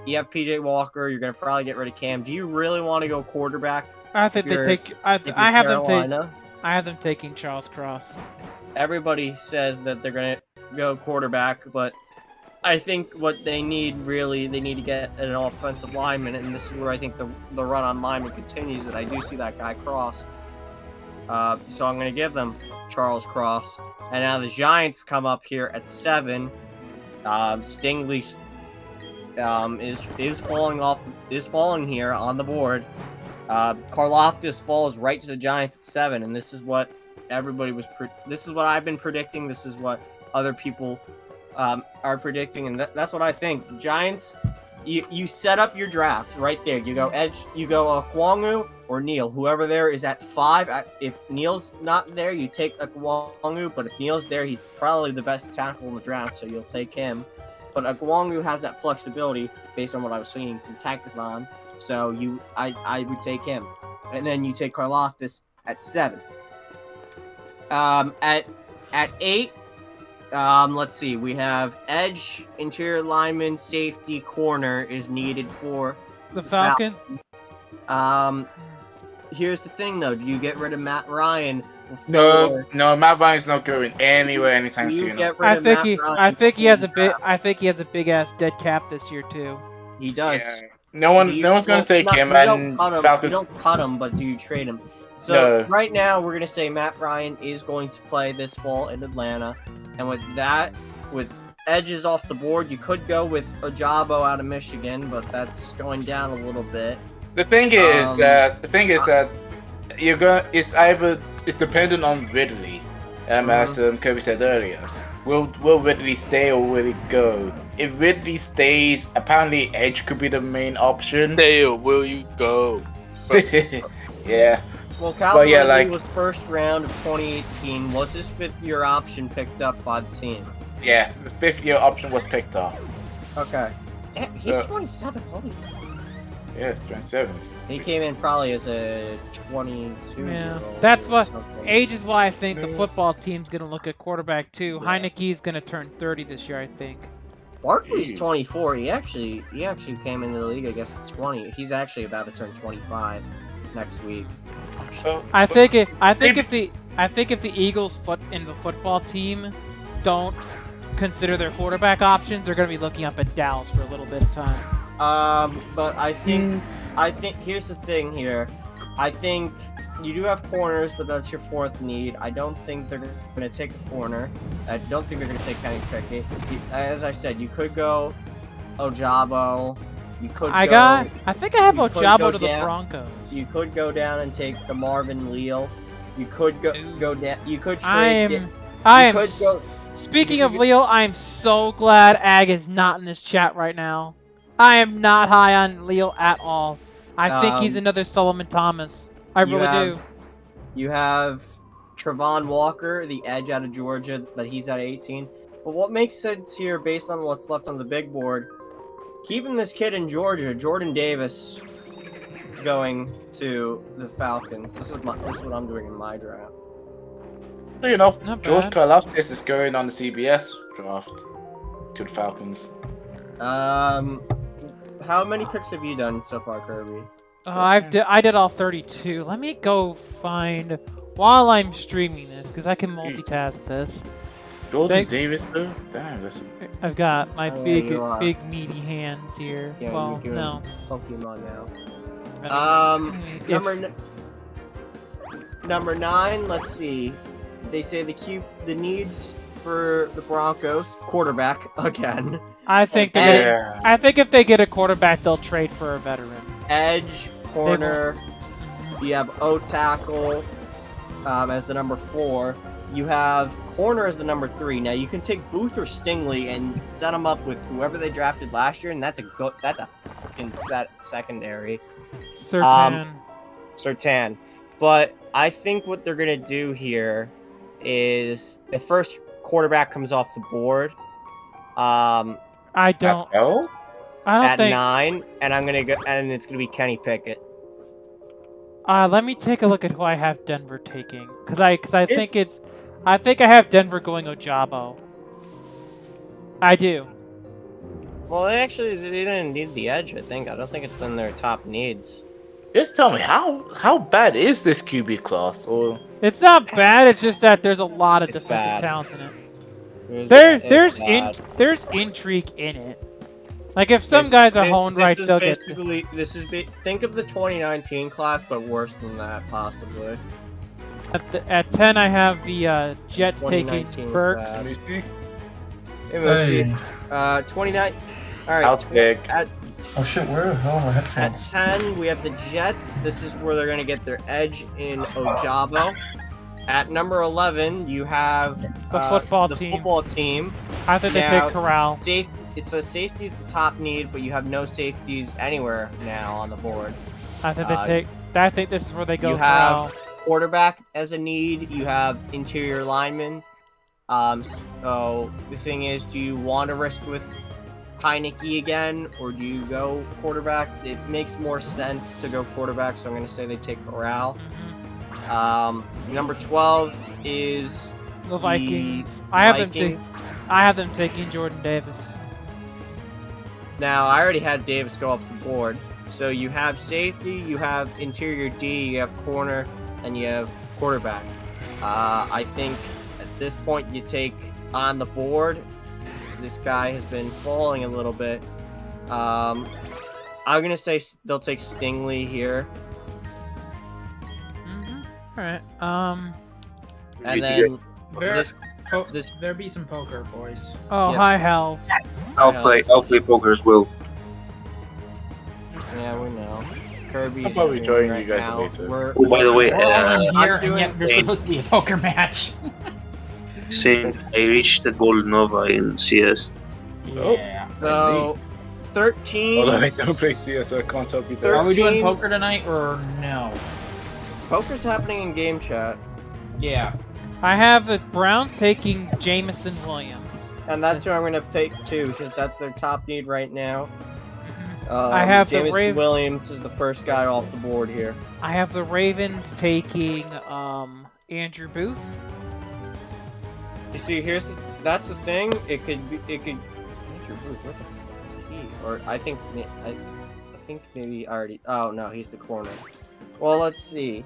You have PJ Walker. You're gonna probably get rid of Cam. Do you really want to go quarterback? I think they take. I have them take. I have them taking Charles Cross. Everybody says that they're gonna go quarterback, but I think what they need they need to get an offensive lineman, and this is where I think the run on lineman continues. And I do see that guy Cross. So I'm gonna give them Charles Cross, and now the Giants come up here at 7. Stingley is falling here on the board. Karlaftis falls right to the Giants at 7, and this is what everybody was. This is what I've been predicting. This is what other people are predicting, and that's what I think. The Giants, you set up your draft right there. You go edge. You go Kwongu or Neil. Whoever there is at 5. If Neil's not there, you take Kwongu. But if Neil's there, he's probably the best tackle in the draft, so you'll take him. But Kwongu has that flexibility based on what I was seeing from Tacticon. So I would take him. And then you take Karlaftis at 7. At 8, let's see. We have edge, interior lineman, safety, corner is needed for the Falcon. Here's the thing, though. Do you get rid of Matt Ryan? No, Matt Ryan's not going anywhere anytime soon. I think he has a big ass dead cap this year too. He does. Yeah. No one's going to take him. You don't cut him, but do you trade him? So right now we're gonna say Matt Ryan is going to play this fall in Atlanta, and with that, with edges off the board, you could go with Ojabo out of Michigan, but that's going down a little bit. The thing is that you're going. It's dependent on Ridley, as Kirby said earlier. Will Ridley stay or will he go? If Ridley stays, apparently Edge could be the main option. Stay or will you go? Yeah. Well, Calvin was first round of 2018. Was his 5th-year option picked up by the team? Yeah, the 5th-year option was picked up. Okay. He's 27. Holy. Yeah, he's 27. He came in probably as a 22-year-old. That's what age is why I think the football team's gonna look at quarterback too. Yeah. Heineke's gonna turn 30 this year, I think. Barkley's 24. He actually came into the league, I guess, at 20. He's actually about to turn 25 next week. I think if the Eagles in the football team don't consider their quarterback options, they're gonna be looking up at Dallas for a little bit of time. But I think here's the thing here. I think you do have corners, but that's your 4th need. I don't think they're going to take a corner. I don't think they're going to take Kenny Pickett. As I said, you could go Ojabo. You could. I think I have Ojabo to the Broncos. You could go down and take the Marvin Leal. You could go down. You could trade. Speaking of Leal, I am so glad Ag is not in this chat right now. I am not high on Leal at all. I think he's another Solomon Thomas. I really do. You have Travon Walker, the edge out of Georgia, but he's at 18. But what makes sense here, based on what's left on the big board, keeping this kid in Georgia, Jordan Davis, going to the Falcons. This is what I'm doing in my draft. You know, George Karlaftis is going on the CBS draft to the Falcons. How many picks have you done so far, Kirby? I did all 32. Let me go find while I'm streaming this because I can multitask this. Jordan Davis, though. Damn, listen. I've got my big meaty hands here. Yeah, well, no. Pokemon now. Number 9. Let's see. They say the needs for the Broncos quarterback again. I think I think if they get a quarterback, they'll trade for a veteran. Edge, corner. You have O tackle as the number 4. You have corner as the number 3. Now you can take Booth or Stingley and set them up with whoever they drafted last year, and that's a fucking secondary. Sertan. But I think what they're gonna do here is the first quarterback comes off the board. I don't at think 9, and I'm gonna go, and it's gonna be Kenny Pickett. Let me take a look at who I have Denver taking, because I think I have Denver going Ojabo. I do. Well, they didn't need the edge. I don't think it's in their top needs. Just tell me, how bad is this QB class? Or it's not bad. It's just that there's a lot of defensive talent in it. There's intrigue in it. Like if some guys are honed right, they'll get. Think of the 2019 class, but worse than that, possibly. At 10, I have the Jets taking Burks. Let's see. 29. All right. House big. Oh shit! Where the hell are my headphones? At 10, we have the Jets. This is where they're going to get their edge in Ojabo. At number 11, you have the football team. I think they take Corral. It says safety is the top need, but you have no safeties anywhere now on the board. I think they take. I think this is where they go. You have quarterback as a need. You have interior lineman. So the thing is, do you want to risk with Heineke again, or do you go quarterback? It makes more sense to go quarterback, so I'm going to say they take Corral. Number 12 is the Vikings. I have them taking Jordan Davis. Now, I already had Davis go off the board. So you have safety, you have interior D, you have corner, and you have quarterback. I think at this point you take on the board. This guy has been falling a little bit. I'm going to say they'll take Stingley here. Alright, and then there be some poker, boys. Oh, hi, Hal. I'll play poker as well. Yeah, we know. Kirby. I'll probably join you guys later. Oh, by the way, we're all in here, and yet there's supposed to be a poker match. Saying I reached the gold nova in CS. Yeah. So, 13. Well, I don't play CS, so I can't talk you through. Are we doing poker tonight or no? Poker's happening in game chat. Yeah. I have the Browns taking Jameson Williams. And that's who I'm going to pick too, because that's their top need right now. I have Jameson Williams is the first guy off the board here. I have the Ravens taking Andrew Booth. You see, that's the thing. It could Andrew Booth. What the fuck is he? Or I think maybe already. Oh no, he's the corner. Well, let's see.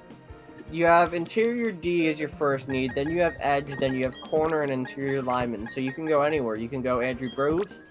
You have interior D as your first need, then you have edge, then you have corner and interior lineman. So you can go anywhere. You can go Andrew Booth,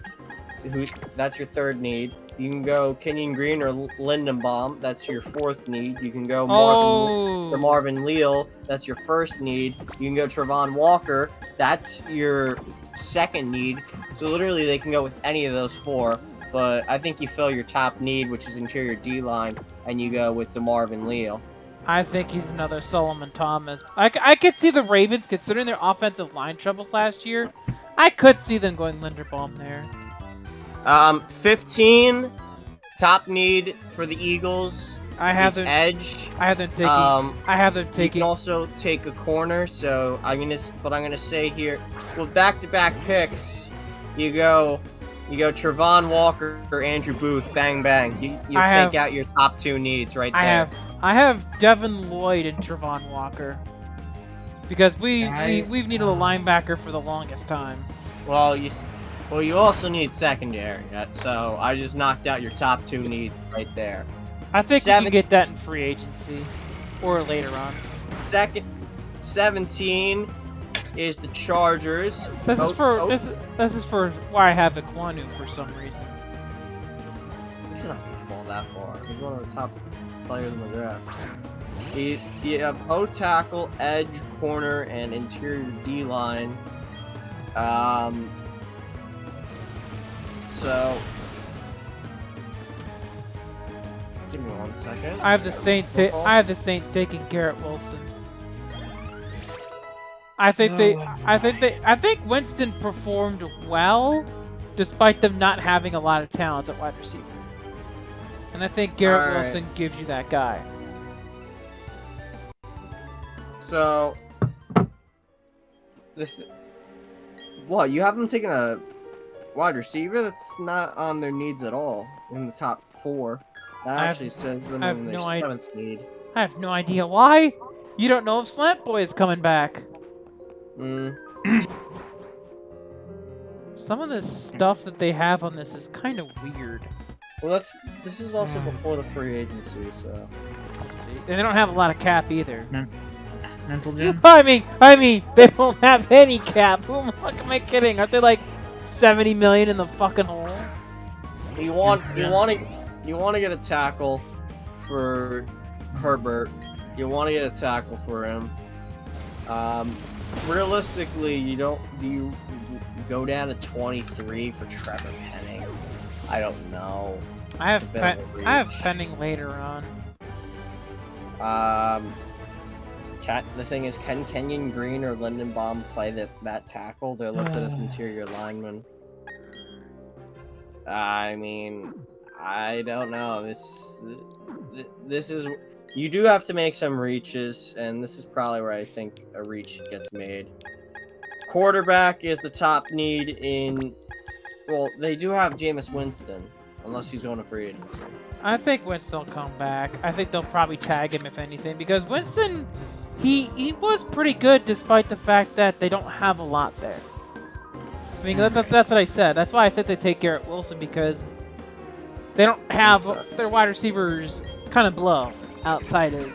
that's your third need. You can go Kenyon Green or Lindenbaum, that's your fourth need. You can go Marvin Leal, that's your first need. You can go Trevon Walker, that's your second need. So literally they can go with any of those 4. But I think you fill your top need, which is interior D-line, and you go with DeMarvin Leal. I think he's another Solomon Thomas. I could see the Ravens, considering their offensive line troubles last year, I could see them going Linderbaum there. 15, top need for the Eagles. I have them edge. I have them taking. You can also take a corner. So I'm gonna say here, with back-to-back picks, you go Trevon Walker or Andrew Booth. Bang bang. You take out your top 2 needs right there. I have Devin Lloyd and Trevon Walker because we've needed a linebacker for the longest time. Well, you also need secondary, so I just knocked out your top 2 needs right there. I think we can get that in free agency or later on. 17 is the Chargers. This is for why I have Iquanu for some reason. He's not gonna fall that far. He's one of the top players in the draft. You have O tackle, edge, corner, and interior D line. So give me 1 second. I have the Saints. I have the Saints taking Garrett Wilson. I think Winston performed well, despite them not having a lot of talent at wide receiver. And I think Garrett Wilson gives you that guy. So, what, you have them taking a wide receiver? That's not on their needs at all in the top 4. That actually says them in their 7th need. I have no idea why. You don't know if Slant Boy is coming back. Some of the stuff that they have on this is kind of weird. Well, this is also before the free agency, so. Let's see. And they don't have a lot of cap either. Mental gym. I mean, they don't have any cap. Who the fuck am I kidding? Aren't they like 70 million in the fucking hole? You want to get a tackle for Herbert. You want to get a tackle for him. Realistically, do you go down to 23 for Trevor Penning? I don't know. I have Penning later on. The thing is, can Kenyon Green or Lindenbaum play that tackle? They're listed as interior linemen. I mean, I don't know. This is, you do have to make some reaches, and this is probably where I think a reach gets made. Quarterback is the top need in. Well, they do have Jameis Winston, unless he's going to free agency. I think Winston will come back. I think they'll probably tag him if anything, because Winston, he was pretty good despite the fact that they don't have a lot there. I mean, that's what I said. That's why I said they take Garrett Wilson, because they don't have their wide receivers kind of blow outside of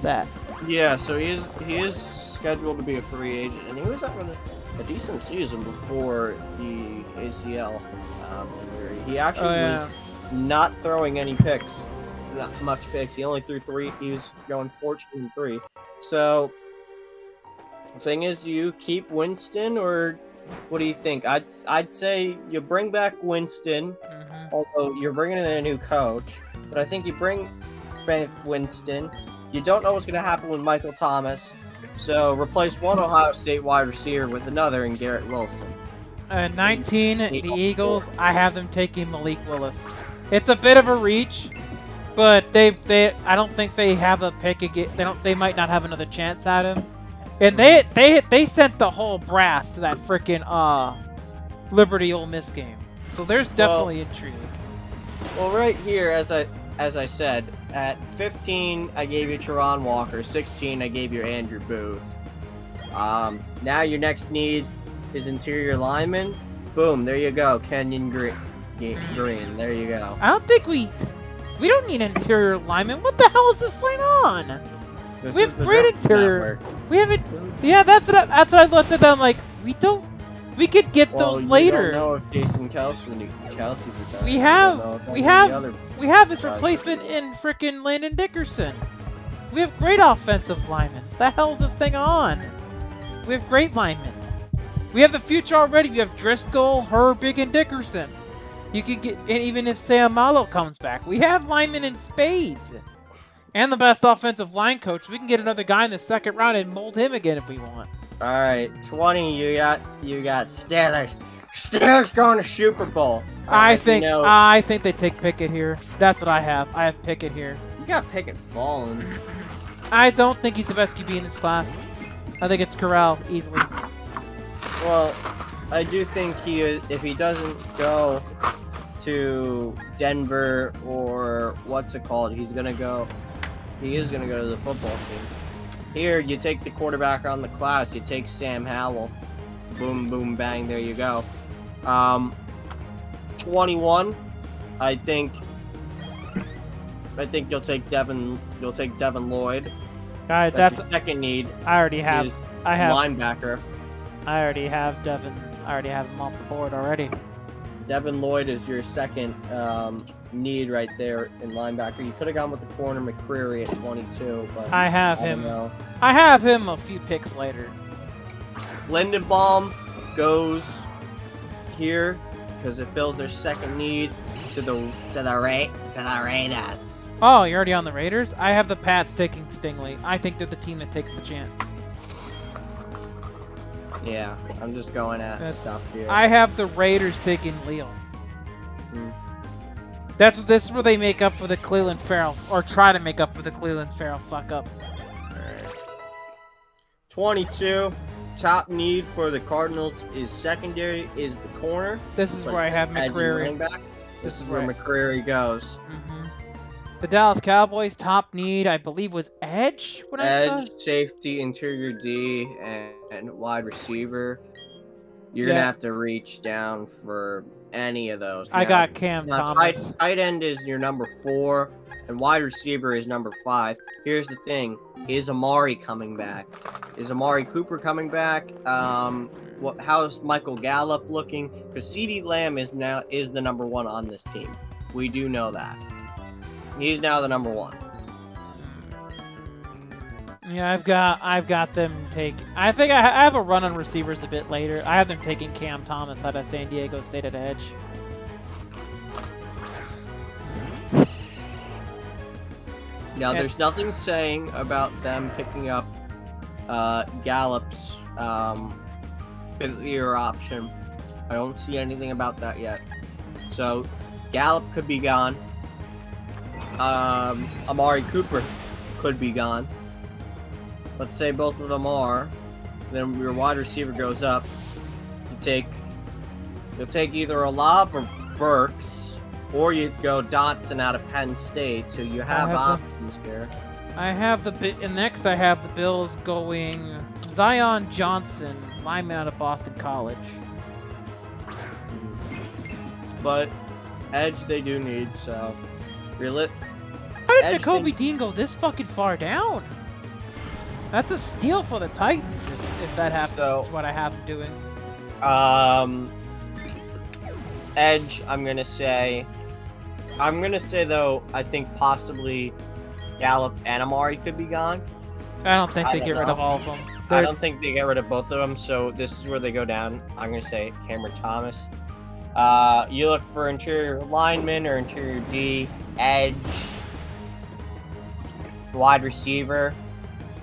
that. Yeah, so he is scheduled to be a free agent, and he was having a decent season before the ACL injury. He actually was not throwing any picks, not much picks. He only threw 3. He was going 14-3. So the thing is, you keep Winston, or what do you think? I'd say you bring back Winston, although you're bringing in a new coach. But I think you bring back Winston. You don't know what's going to happen with Michael Thomas, so replace one Ohio State wide receiver with another in Garrett Wilson. 19, the Eagles, I have them taking Malik Willis. It's a bit of a reach, but I don't think they have a pick again. They might not have another chance at him. And they sent the whole brass to that freaking Liberty Ole Miss game. So there's definitely intrigue. Well, right here, as I said, at 15, I gave you Teron Walker. 16, I gave you Andrew Booth. Now your next need is interior lineman. Boom, there you go. Kenyon Green. There you go. I don't think we don't need interior lineman. What the hell is this thing on? We have great interior. We haven't. Yeah, that's what I looked at them like. We could get those later. We don't know if Jason Kelsey's retired. We have his replacement in frickin' Landon Dickerson. We have great offensive linemen. The hell is this thing on? We have great linemen. We have the future already. We have Driscoll, Herbig, and Dickerson. You could get, and even if Sam Malo comes back, we have linemen in spades. And the best offensive line coach. We can get another guy in the second round and mold him again if we want. All right, 20. You got Steelers. Steelers going to Super Bowl. I think they take Pickett here. That's what I have. I have Pickett here. You got Pickett falling. I don't think he's the best QB in this class. I think it's Corral easily. Well, I do think he is. If he doesn't go to Denver or what's it called, he is gonna go to the football team. Here, you take the quarterback on the class. You take Sam Howell. Boom, boom, bang. There you go. 21. I think you'll take Devin. You'll take Devin Lloyd. All right, that's your second need. I have linebacker. I already have Devin. I already have him off the board already. Devin Lloyd is your second need right there in linebacker. You could have gone with the corner McCreary at 22, but I have don't him. know. I have him a few picks later. Lindenbaum goes here because it fills their second need to the Raiders. Oh, you're already on the Raiders? I have the Pats taking Stingley. I think they're the team that takes the chance. Yeah, I'm just going at stuff here. I have the Raiders taking Leo. Hmm. This is where they make up for the Cleveland Farrell, or try to make up for the Cleveland Farrell fuck up. 22. Top need for the Cardinals is secondary, is the corner. This is But where I it have says edge and McCreary. running back. This is where right. McCreary goes. The Dallas Cowboys' top need, I believe, was edge. When I saw Edge, safety, interior D, and wide receiver. You're gonna have to reach down for any of those. I got Cam Thomas. Tight end is your number 4, and wide receiver is number 5. Here's the thing: is Amari coming back? Is Amari Cooper coming back? How's Michael Gallup looking? Because CeeDee Lamb is the number 1 on this team. We do know that. He's now the number 1. Yeah, I've got them take. I think I have a run on receivers a bit later. I have them taking Cam Thomas out of San Diego State at edge. Now, there's nothing saying about them picking up Gallup's 5th year option. I don't see anything about that yet. So, Gallup could be gone. Amari Cooper could be gone. Let's say both of them are. Then your wide receiver goes up. You'll take either Olave or Burks, or you go Dotson out of Penn State. So you have options here. I have and next I have the Bills going Zion Johnson, lineman out of Boston College. But edge they do need, so really. How did Nakobe Dean go this fucking far down? That's a steal for the Titans if that happens. That's what I have them doing. Edge, I'm gonna say though, I think possibly Gallup and Amari could be gone. I don't think they get rid of all of them. I don't think they get rid of both of them, so this is where they go down. I'm gonna say Cameron Thomas. You look for interior lineman or interior D, edge, wide receiver.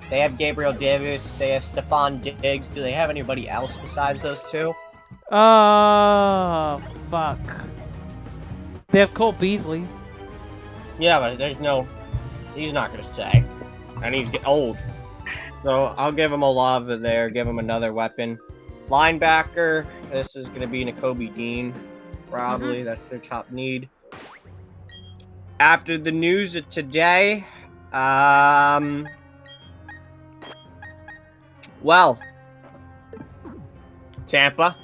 They have Gabriel Davis. They have Stephon Diggs. Do they have anybody else besides those two? Oh, fuck. They have Cole Beasley. Yeah, but he's not going to stay. And he's old. So I'll give him Olave there, give him another weapon. Linebacker, this is going to be Nakobe Dean. Probably, that's their top need. After the news of today, well, Tampa,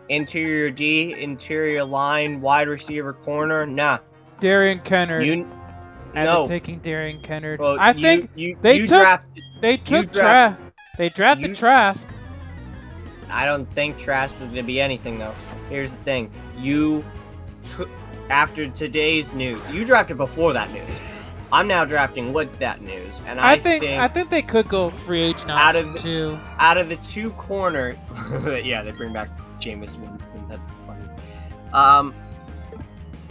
interior D, interior line, wide receiver corner, nah. Darian Kennard. No. Taking Darian Kennard. Well, I think they drafted Trask. I don't think Trask is going to be anything, though. Here's the thing. After today's news, you drafted before that news. I'm now drafting with that news, and I think they could go free agent option too. Out of the two corner, yeah, they bring back Jameis Winston. That's funny.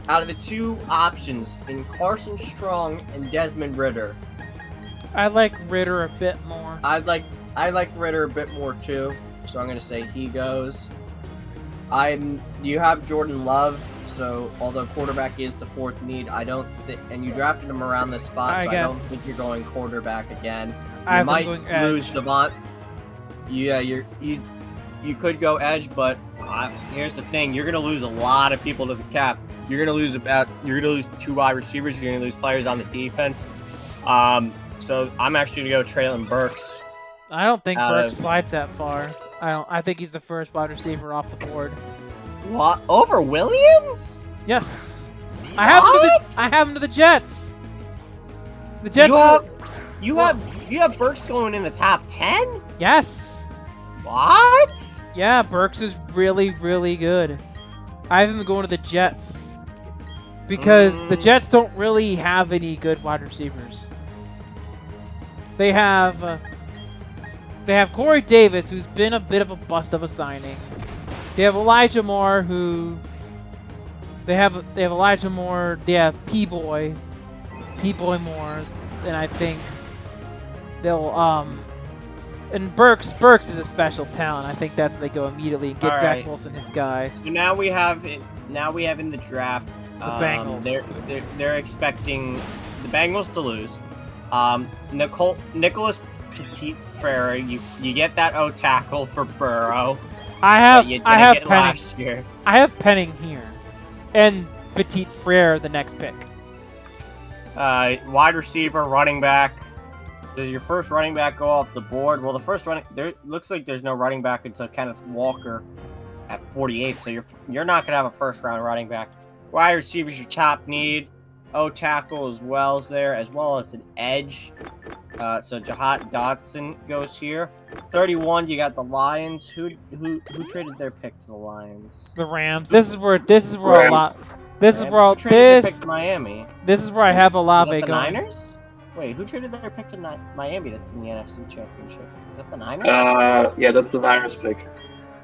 Out of the two options in Carson Strong and Desmond Ridder, I like Ridder a bit more. I like Ridder a bit more too, so I'm gonna say he goes. You have Jordan Love. So, although quarterback is the fourth need, I don't think, and you drafted him around this spot, I don't think you're going quarterback again. You might lose Devont. Yeah, you could go edge, but here's the thing: you're going to lose a lot of people to the cap. You're going to lose 2 wide receivers. You're going to lose players on the defense. So I'm actually going to go Traylon Burks. I don't think Burks slides that far. I think he's the first wide receiver off the board. What? Over Williams? Yes. I have him to the Jets. The Jets. You have Burks going in the top 10? Yes. What? Yeah, Burks is really, really good. I have him going to the Jets. Because the Jets don't really have any good wide receivers. They have Corey Davis, who's been a bit of a bust of a signing. They have Elijah Moore, who they have Elijah Moore. They have P-Boy Moore, and I think they'll and Burks is a special talent. I think that's they go immediately and get Zach Wilson, his guy. So now we have in the draft The Bengals. They're expecting the Bengals to lose. Nicholas Petit-Frere, you get that O tackle for Burrow. I have Penning last year. I have Penning here, and Petit-Frere the next pick. Wide receiver, running back. Does your first running back go off the board? Well, the first looks like there's no running back until Kenneth Walker at 48. So you're not gonna have a first round running back. Wide receiver's your top need. O tackle as well as an edge. So Jahat Dotson goes here. 31, you got the Lions. Who traded their pick to the Lions? The Rams. This is where a lot. This is where Who traded their pick to Miami. This is where I have Olave going. going. Niners? Wait, who traded their pick to Miami? That's in the NFC Championship. Is that the Niners? Yeah, that's the Niners pick.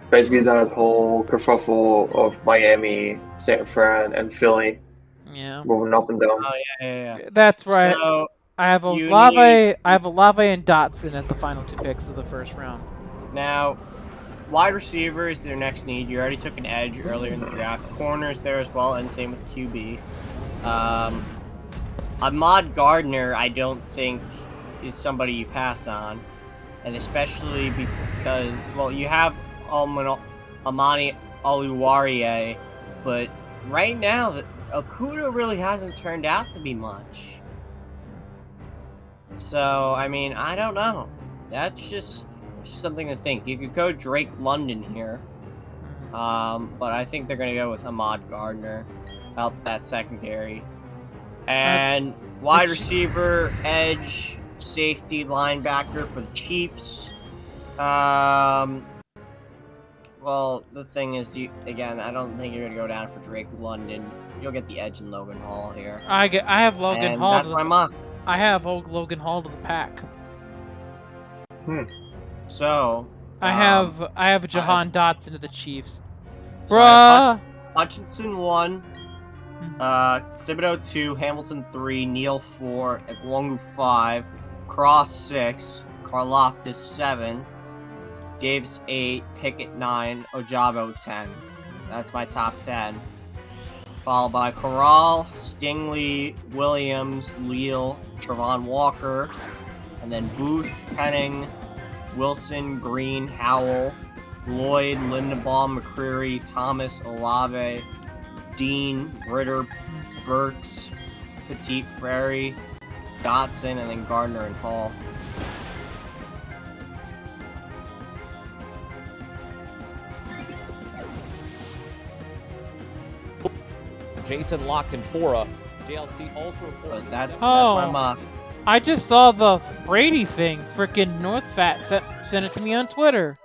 Basically, that whole kerfuffle of Miami, San Fran, and Philly. Yeah. Moving up and down. Oh yeah. That's right. So, I have Olave and Dotson as the final two picks of the first round. Now, wide receiver is their next need. You already took an edge earlier in the draft. Corners there as well, and same with QB. Ahmad Gardner, I don't think is somebody you pass on, and especially because, well, you have Amani Oluwarie, but right now, Okuda really hasn't turned out to be much. So, I mean, I don't know. That's just something to think. You could go Drake London here, but I think they're going to go with Ahmad Gardner, help that secondary. And wide receiver, edge, safety, linebacker for the Chiefs. Well, the thing is, again, I don't think you're going to go down for Drake London. You'll get the edge in Logan Hall here. I have Logan Hall. That's my mock. I have Logan Hall to the pack. So I have Jahan Dotson to the Chiefs. Bruh. Hutchinson 1, Thibodeau 2, Hamilton 3, Neal 4, Ekwongu 5, Cross 6, Karlaftis 7, Davis 8, Pickett 9, Ojabo 10. That's my top 10. Followed by Corral, Stingley, Williams, Leal, Travon Walker, and then Booth, Penning, Wilson, Green, Howell, Lloyd, Lindenbaum, McCreary, Thomas, Olave, Dean, Ritter, Burks, Petit-Frere, Dotson, and then Gardner and Hall. Jason Lockenfora. JLC also reported that's my mock. I just saw the Brady thing. Frickin' NorthFat sent it to me on Twitter.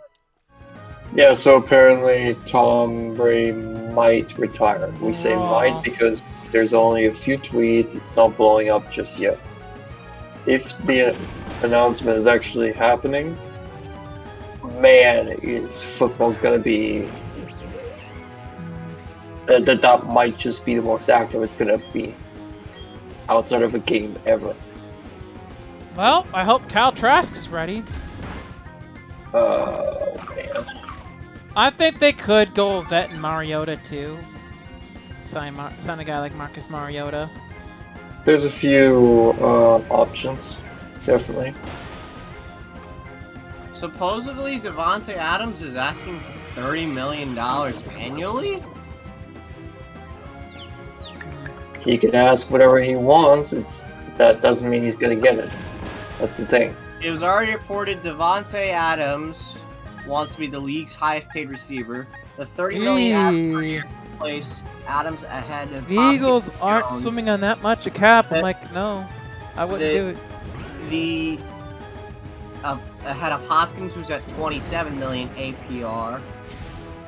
Yeah, so apparently Tom Brady might retire. We say might because there's only a few tweets. It's not blowing up just yet. If the announcement is actually happening, man, is football gonna be... That might just be the most active it's gonna be outside of a game ever. Well, I hope Kyle Trask is ready. Oh man. I think they could go vet and Mariota too. Sign a guy like Marcus Mariota. There's a few options, definitely. Supposedly, Devontae Adams is asking for $30 million annually? He can ask whatever he wants. That doesn't mean he's gonna get it. That's the thing. It was already reported Devontae Adams wants to be the league's highest paid receiver. The $30 million per year place Adams ahead of the Eagles aren't swimming on that much a cap. I'm like, no, I wouldn't do it. Ahead of Hopkins, who's at $27 million APR.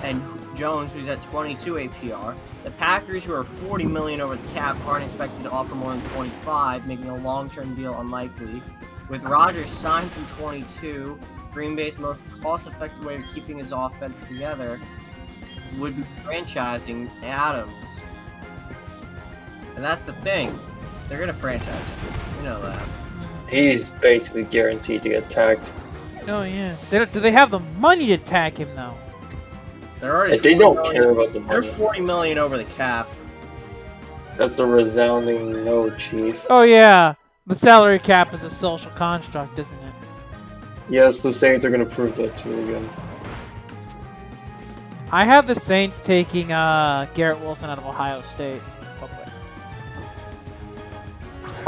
and Jones, who's at 22 APR. The Packers, who are 40 million over the cap, aren't expected to offer more than 25, making a long-term deal unlikely. With Rodgers signed from 22, Green Bay's most cost-effective way of keeping his offense together would be franchising Adams. And that's the thing. They're going to franchise him. You know that. He's basically guaranteed to get tagged. Oh yeah. Do they have the money to tag him though? They're already. They don't 40 care about the They're money. 40 million over the cap. That's a resounding no, Chief. Oh yeah. The salary cap is a social construct, isn't it? Yes, the Saints are going to prove that to you again. I have the Saints taking Garrett Wilson out of Ohio State. Hopefully.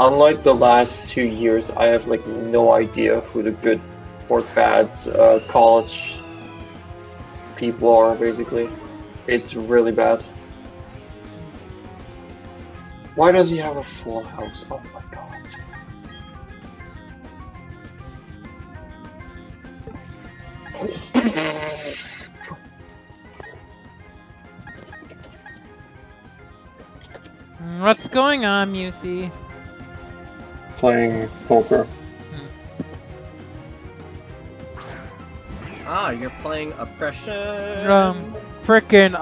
Unlike the last 2 years, I have like no idea who the good or bad college people are, basically. It's really bad. Why does he have a full house? Oh my god. What's going on, Musi? Playing poker. Ah, you're playing Oppression. Frickin'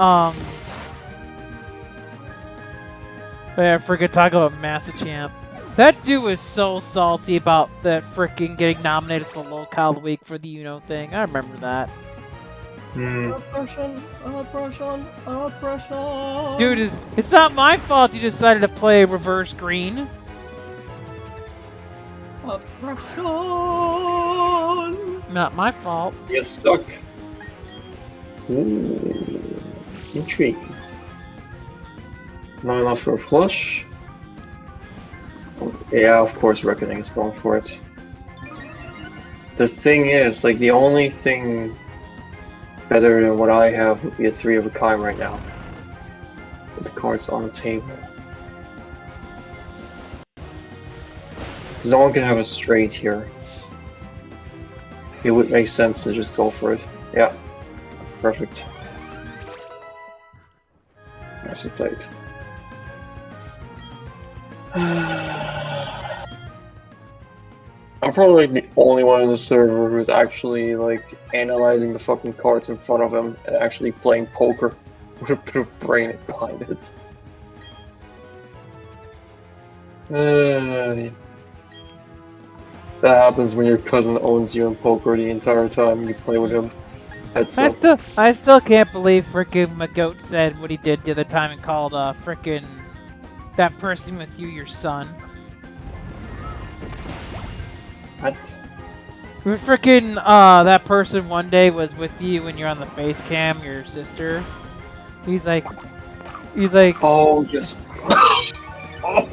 yeah, frickin' talk about Massachamp. That dude was so salty about that frickin' getting nominated for Locale of the Week for the Uno thing. I remember that. Oppression. Dude, it's not my fault you decided to play reverse green. Oppression. Not my fault. You suck. Ooh, intriguing. Not enough for a flush. Yeah, of course, Reckoning is going for it. The thing is, like, the only thing better than what I have would be a 3 of a kind right now. With the cards on the table. Because no one can have a straight here. It would make sense to just go for it. Yeah. Perfect. Nicely played. I'm probably like the only one in the server who's actually like analyzing the fucking cards in front of him and actually playing poker with a bit of brain behind it. That happens when your cousin owns you in poker the entire time and you play with him. I still can't believe frickin' McGoat said what he did the other time and called frickin' that person with you your son. What? Frickin' that person one day was with you when you're on the face cam, your sister. He's like, oh yes. God.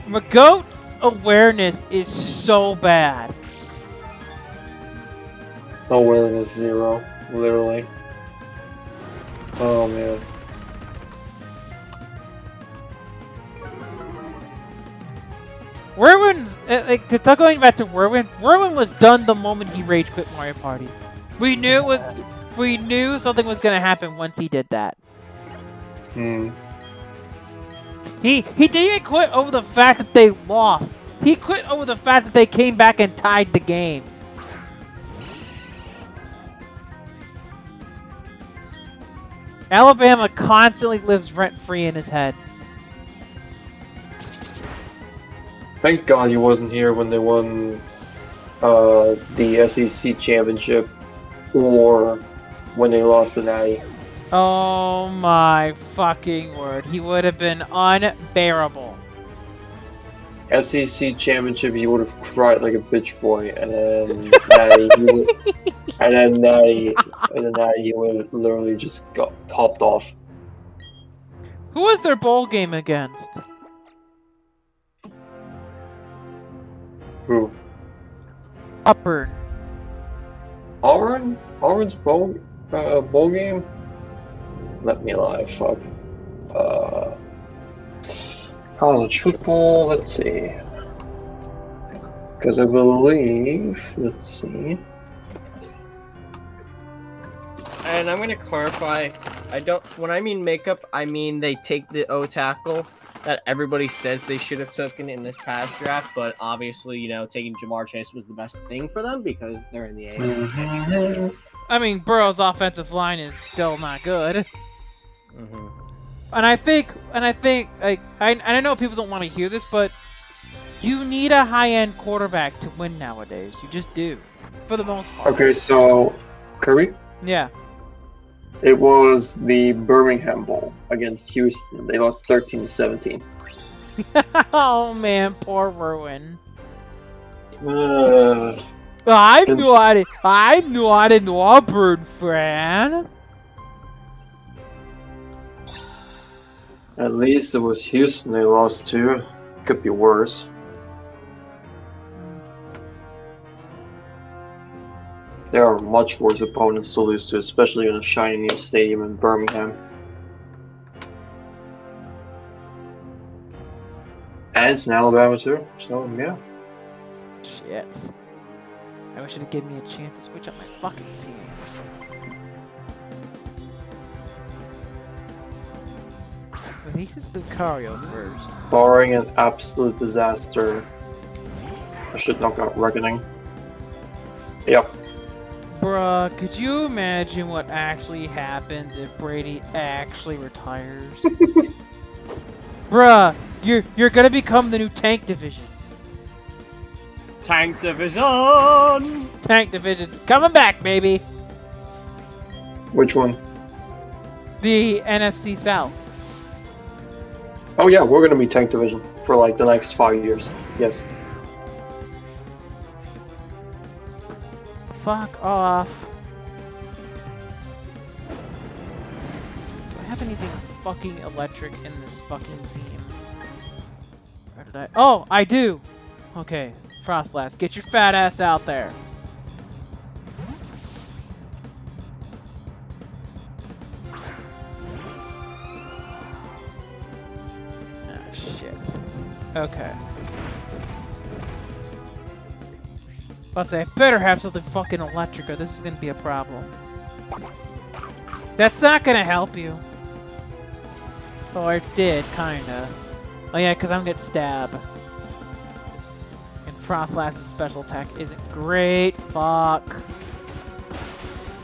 McGoat's awareness is so bad. Awareness 0, literally. Oh man. Werwin's going back to Werwin. Werwin was done the moment he rage quit Mario Party. We knew something was gonna happen once he did that. He didn't even quit over the fact that they lost. He quit over the fact that they came back and tied the game. Alabama constantly lives rent-free in his head. Thank God he wasn't here when they won the SEC championship or when they lost the Natty. Oh my fucking word. He would have been unbearable. SEC championship, he would have cried like a bitch boy, and then Natty, he would have literally just got popped off. Who was their bowl game against? Who? Auburn. Auburn's bowl game? Let me lie, fuck. College football, let's see. Because I believe, let's see. And I'm gonna clarify. When I mean makeup, I mean they take the O tackle that everybody says they should have taken in this past draft, but obviously, taking Jamar Chase was the best thing for them because they're in the A. I mean, Burrow's offensive line is still not good. Mm-hmm. And I think, like, I know people don't want to hear this, but you need a high-end quarterback to win nowadays. You just do, for the most part. Okay, so Kirby? Yeah. It was the Birmingham Bowl against Houston. They lost 13-17. Oh man, poor Ruin. Uh, I'm not an Auburn fan. At least it was Houston they lost to. Could be worse. There are much worse opponents to lose to, especially in a shiny new stadium in Birmingham. And it's in Alabama too, so yeah. Shit. I wish it'd give me a chance to switch up my fucking team. At least it's Lucario first. Barring an absolute disaster, I should knock out Reckoning. Yep. Bruh, could you imagine what actually happens if Brady actually retires? Bruh, you're gonna become the new Tank Division. Tank Division! Tank Division's coming back, baby! Which one? The NFC South. Oh yeah, we're gonna be Tank Division for like the next 5 years. Yes. Fuck off. Do I have anything fucking electric in this fucking team? Where did I? Oh, I do! Okay, Frostlass, get your fat ass out there. Ah, shit. Okay. Let's say I better have something fucking electric or this is gonna be a problem. That's not gonna help you. Or it did, kinda. Oh yeah, because I'm gonna stab. And Frostlass's special attack isn't great. Fuck.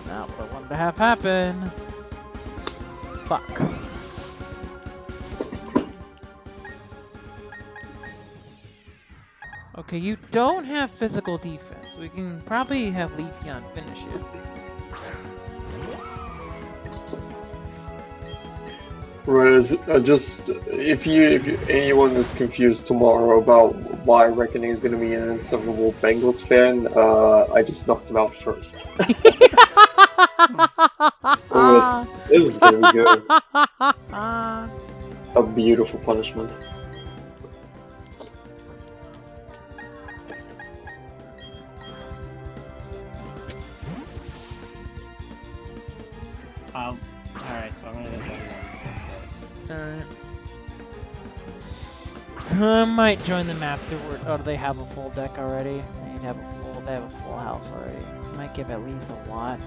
Not what I wanted to have happen. Fuck. Okay, you don't have physical defense. We can probably have Leafeon finish it. Right, just if anyone is confused tomorrow about why Reckoning is gonna be an insufferable Bengals fan, I just knocked him out first. Oh, this is gonna be good. A beautiful punishment. Alright, so I'm gonna hit that Alright. I might join them afterward. Oh, do they have a full deck already? They have a full house already. Might give at least a watch.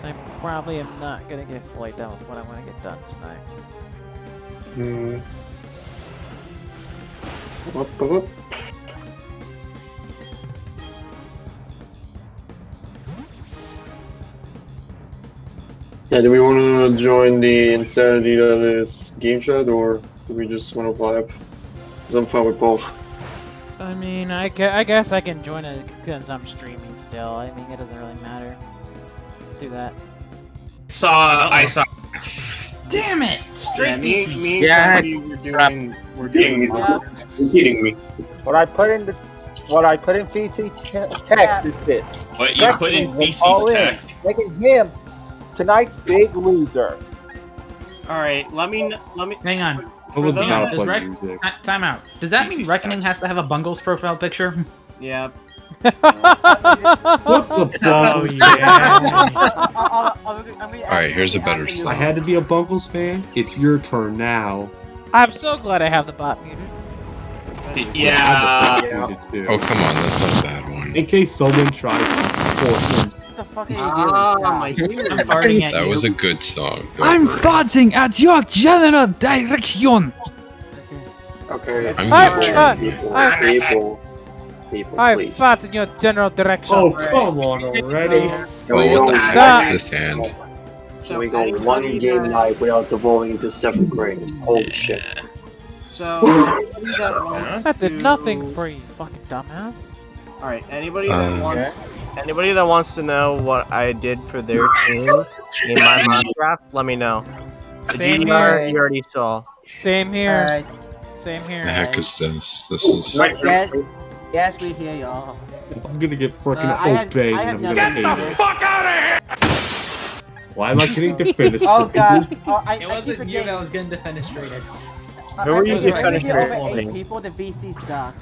So I probably am not gonna get fully done with what I want to get done tonight. Whoop. Yeah, do we want to join the insanity that is game chat, or do we just want to vibe? Because I'm fine with both. I mean, I guess I can join it since I'm streaming still. I mean, it doesn't really matter. Do that. I saw. Damn it! Yeah, me and Yeah. Cody we're doing You're kidding me. What I put in VC text is this. What you put in All VC's in, text? making him tonight's big loser. Alright, let me Hang on. What was Time out. Does that mean VC's Reckoning text. has to have a Bungles profile picture? Yep. What the Oh, yeah. Alright, here's a better I slide. had to be a Bungles fan. It's your turn now. I'm so glad I have the bot muted. Yeah. Muted. too. Oh, come on, that's not a bad one. In case someone tries to force it. What the fuck are you doing? I'm farting at That you. was a good song. Go I'm for it. farting at your general direction. Okay. I'm People, I please. fought in your general direction. Oh, come on already. Oh, what the heck is this hand? Can we go one game night without devolving into 7th grade? Holy shit. So, That did nothing for you, fucking dumbass. all right. Anybody that wants to know what I did for their team in my Minecraft, let me know. The Same GDR here. you already saw. Same here. Alright. Same here. The heck is this? This is. Yes, we hear y'all. I'm gonna get freaking I have obeyed and I'm gonna hate it. Fuck out of here! Why am I getting defenestrated? Oh god. Oh, I It keep wasn't you forgetting. that was getting defenestrated. Who are you If we get defenestrated over for? 8 people, the VC suck.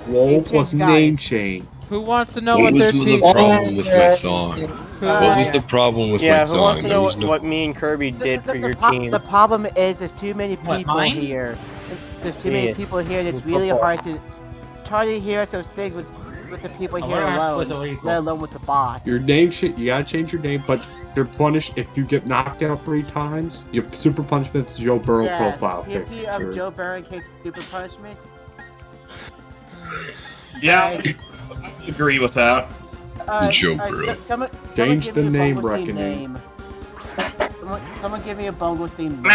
Whoa, plus Guy. name change. Who wants to know What what was their the team? problem with my song? What was the problem with my Yeah, who song? wants to There know was what me and Kirby did for your The team? problem is there's too many What, people mine? here. There's too many Yes. people here and it's really hard to try to hear those things with the people here alone, let alone with the bot. Your name shit, you gotta change your name, but you're punished if you get knocked out 3 times. Your super punishment's Joe Burrow profile PP of picture. Joe Burrow in case of super punishment. Yeah, I agree with that. Joe Burrow. Someone Change give the me a name Bungles reckoning. name. Someone give me a Bungles theme. Maybe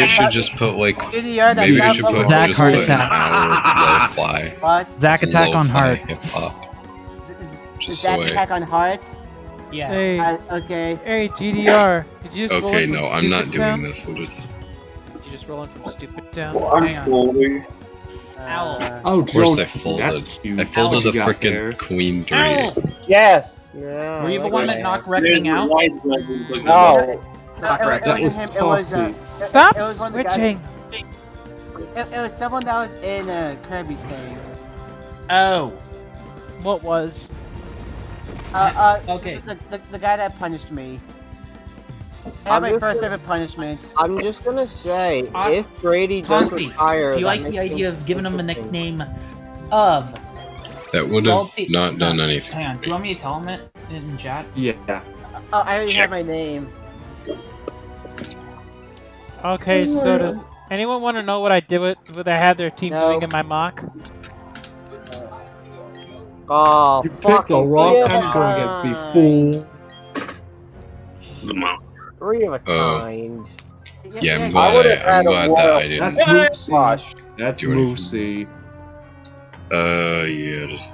I should just put like. GDR, that's Maybe I not should put Bungles. Zach just Heart put an Attack. hour of lo-fi. What? Zach attack on Lo-fi heart. hip-hop. Is Just that the way. attack on heart? Yeah. Hey, Okay. hey, GDR. Did you just roll Okay, in from no, I'm Stupid not Town? doing this. We'll just. Did you just roll in from Stupid Town? Well, Hang on. folding. Owl. Oh, Of course, Joe, I folded. that's cute. I folded What a you got there? freaking Queen 3. Owl! Yes. Yeah, Were you the like one I that said. knocked Reckoning out? No. Not It wasn't was him. It was Posse. Stop it was one of the guys- switching. It was someone that was in Kirby's thing. Oh. What was? Okay. The guy that punished me. I I'm had my just first gonna- ever punishment. I'm just gonna say, Uh, if Brady does Tonsi, retire, do you that like the makes idea things of giving him a interesting. nickname of? That would have Salty- not done no, anything. Hang on. Do you want me to tell him it in chat? Yeah. Oh, I already have my name. Okay, so does anyone want to know what I did with what I had their team No. doing in my mock? Oh, You picked the wrong yeah. time to go against me, fool. The mouth. 3 of a kind. Yeah, I'm I glad, would've I'm glad that I didn't. That's Moosey. That's Do anything. Moosey. Yeah, just.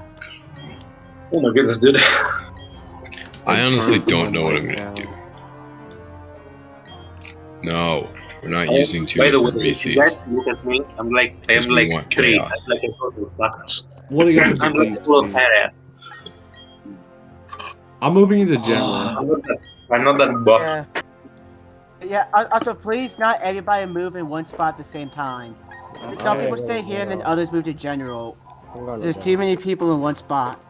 Oh my goodness, dude. I honestly Turn don't on know what right I'm gonna now. do. No, we're not using two By the different way, if you guys VCs. look at me, I'm like Because we want 3. I'm chaos. like a total suckers. What do you got I'm for like full of VC? badass. I'm moving into general. I'm not that buff. Yeah. Yeah. Also, please, not everybody move in one spot at the same time. Some people stay here, and then others move to general. There's too many people in one spot.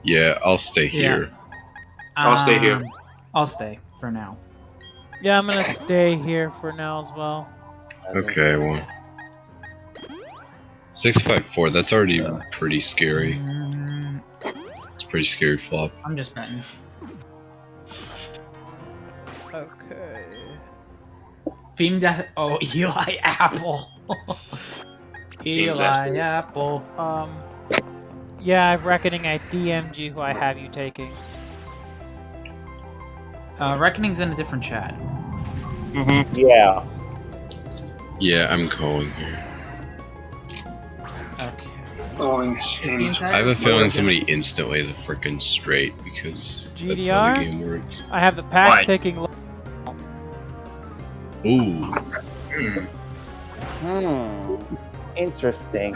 Yeah, I'll stay here. I'll stay here. I'll stay for now. Yeah, I'm gonna stay here for now as well. Okay, well. 654, that's already pretty scary. It's a pretty scary flop. I'm just betting. Okay. Theme oh, Eli Apple. Eli Apple. Yeah, I'm reckoning I DM'd you who I have you taking. Reckoning's in a different chat. Yeah. Yeah, I'm going here. Okay. Oh, I have a feeling somebody instantly is a freaking straight because that's how the GDR? game works. I have the pack Why? taking. Ooh. Interesting.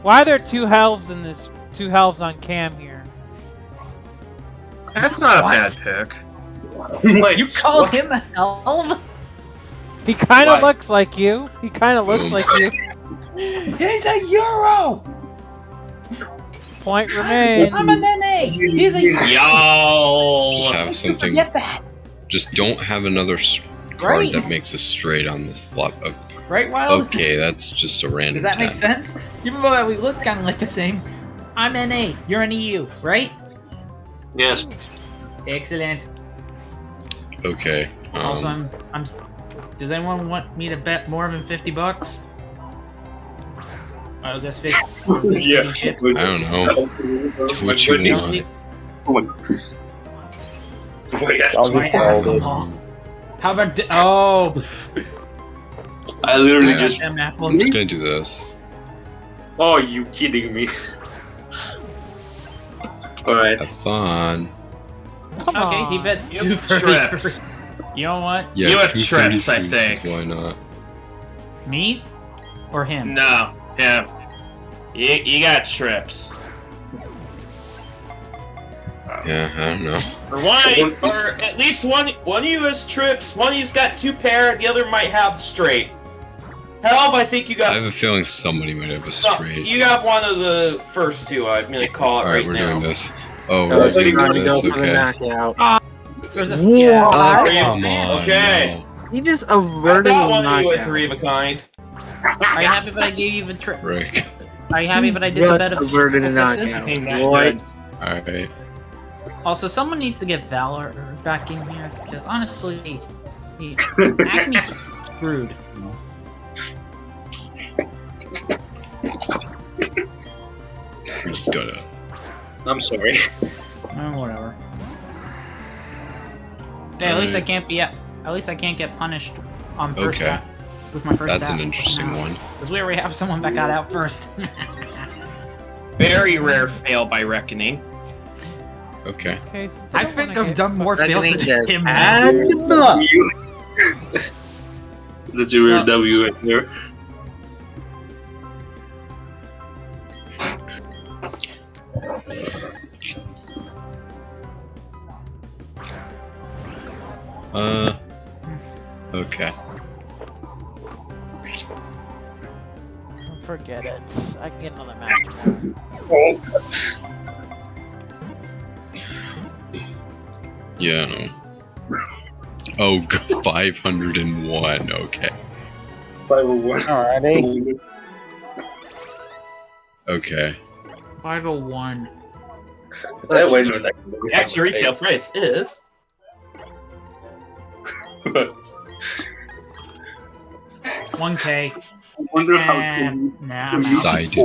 Why are there 2 halves in this? 2 halves on cam here. That's not What? a bad pick. Like, You called what? him an elf? He kind of Why? looks like you. He kind of looks like you. He's a Euro! Point remains. I'm an NA! He's a Just Yo. have something. Forget that! Just don't have another card Right? that makes a straight on this flop. Right, Wild? Okay, that's just a random Does that make 10. sense? Even though we look kind of like the same. I'm NA, you're an EU, right? Yes. Excellent. Okay. Also, I'm. Does anyone want me to bet more than $50? I'll just fix. Yeah. I don't know. What you want? My ass on the ball. How about oh? I literally got just. them I'm apples. just gonna do this. Oh, you kidding me? Alright. Have fun. Okay, he bets You two have for trips. You know what? Yeah, You have trips, I 233, think. 'cause why not? Me or him? No, him. You got trips. Yeah, I don't know. Or one, or at least one of you has trips. One of you's got 2 pair. The other might have straight. Hell, I think you I got. have a feeling somebody might have a straight. You got one of the first 2. I'm gonna call it Alright, right we're now. doing this. Oh, we're doing this, okay. There's a Yeah. Come on, Okay. You just I averted got a one of you with knockout. 3 of a kind. Are you happy that I gave you the trick? Frick. Are you happy that I did the Just bet of averted a triple sixes? knockout. What? Alright. Also, someone needs to get Valor back in here because honestly, Acme's screwed. I'm just gonna. I'm sorry. Whatever. Yeah, at least I can't be. At least I can't get punished on first. Okay. With my first. That's an interesting one. Because we already have someone that got out first. Very rare fail by reckoning. Okay. Okay, since I don't think wanna I've get done more fucked- fails than him. Add the bluff. That's a weird W right there. Okay. Forget it. I can get another match now. Yeah. Oh, 501. Okay. 501. Alrighty. Okay. 501. That way, The actual retail price is. $1K. I wonder how Nah, I'm out. Decided.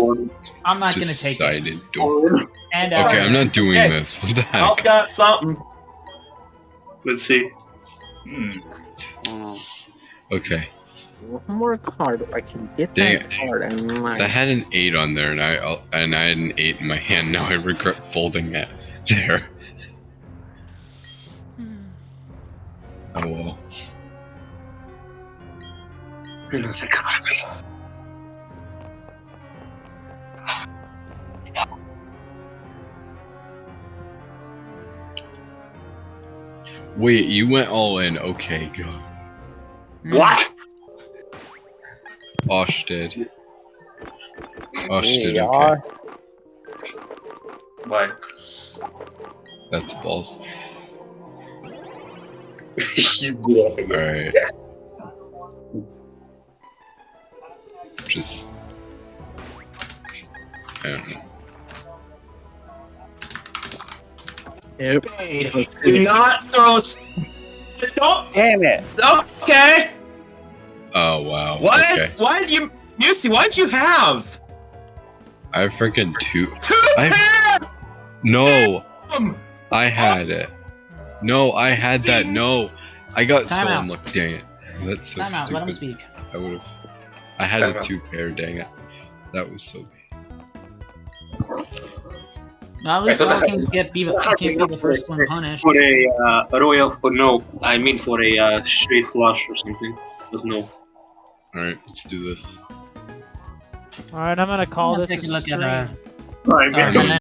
I'm not gonna take it. Decided. And Okay, I'm not doing Hey, this. What the I've heck? got something. Let's see. Okay. One more card. If I can get Dang that card, I might. I had an 8 on there, and I had an 8 in my hand. Now I regret folding it there. Oh well. Wait, you went all in. Okay, go. What? Osh did. Osh Here did you okay. are. What? That's balls. He's bluffing. Alright. Just. I don't know. Yep. Do not throw. Don't. Damn it. Okay. Oh wow. What? Okay. Why did you, Lucy? What did you have? I have freaking 2. 2 I pair. No. I had it. No, I had that. No, I got Time so out. unlucky. Dang it. That's so Time out. Let him stupid. speak. I would have. I had a 2 pair. Dang it. That was so bad. Now, at least I thought I that- can can't be the first one punished. For a royal, no, I mean for a straight flush or something, but no. Alright, let's do this. Alright, I'm gonna call I'm this gonna a take a look stream. at Alright, and then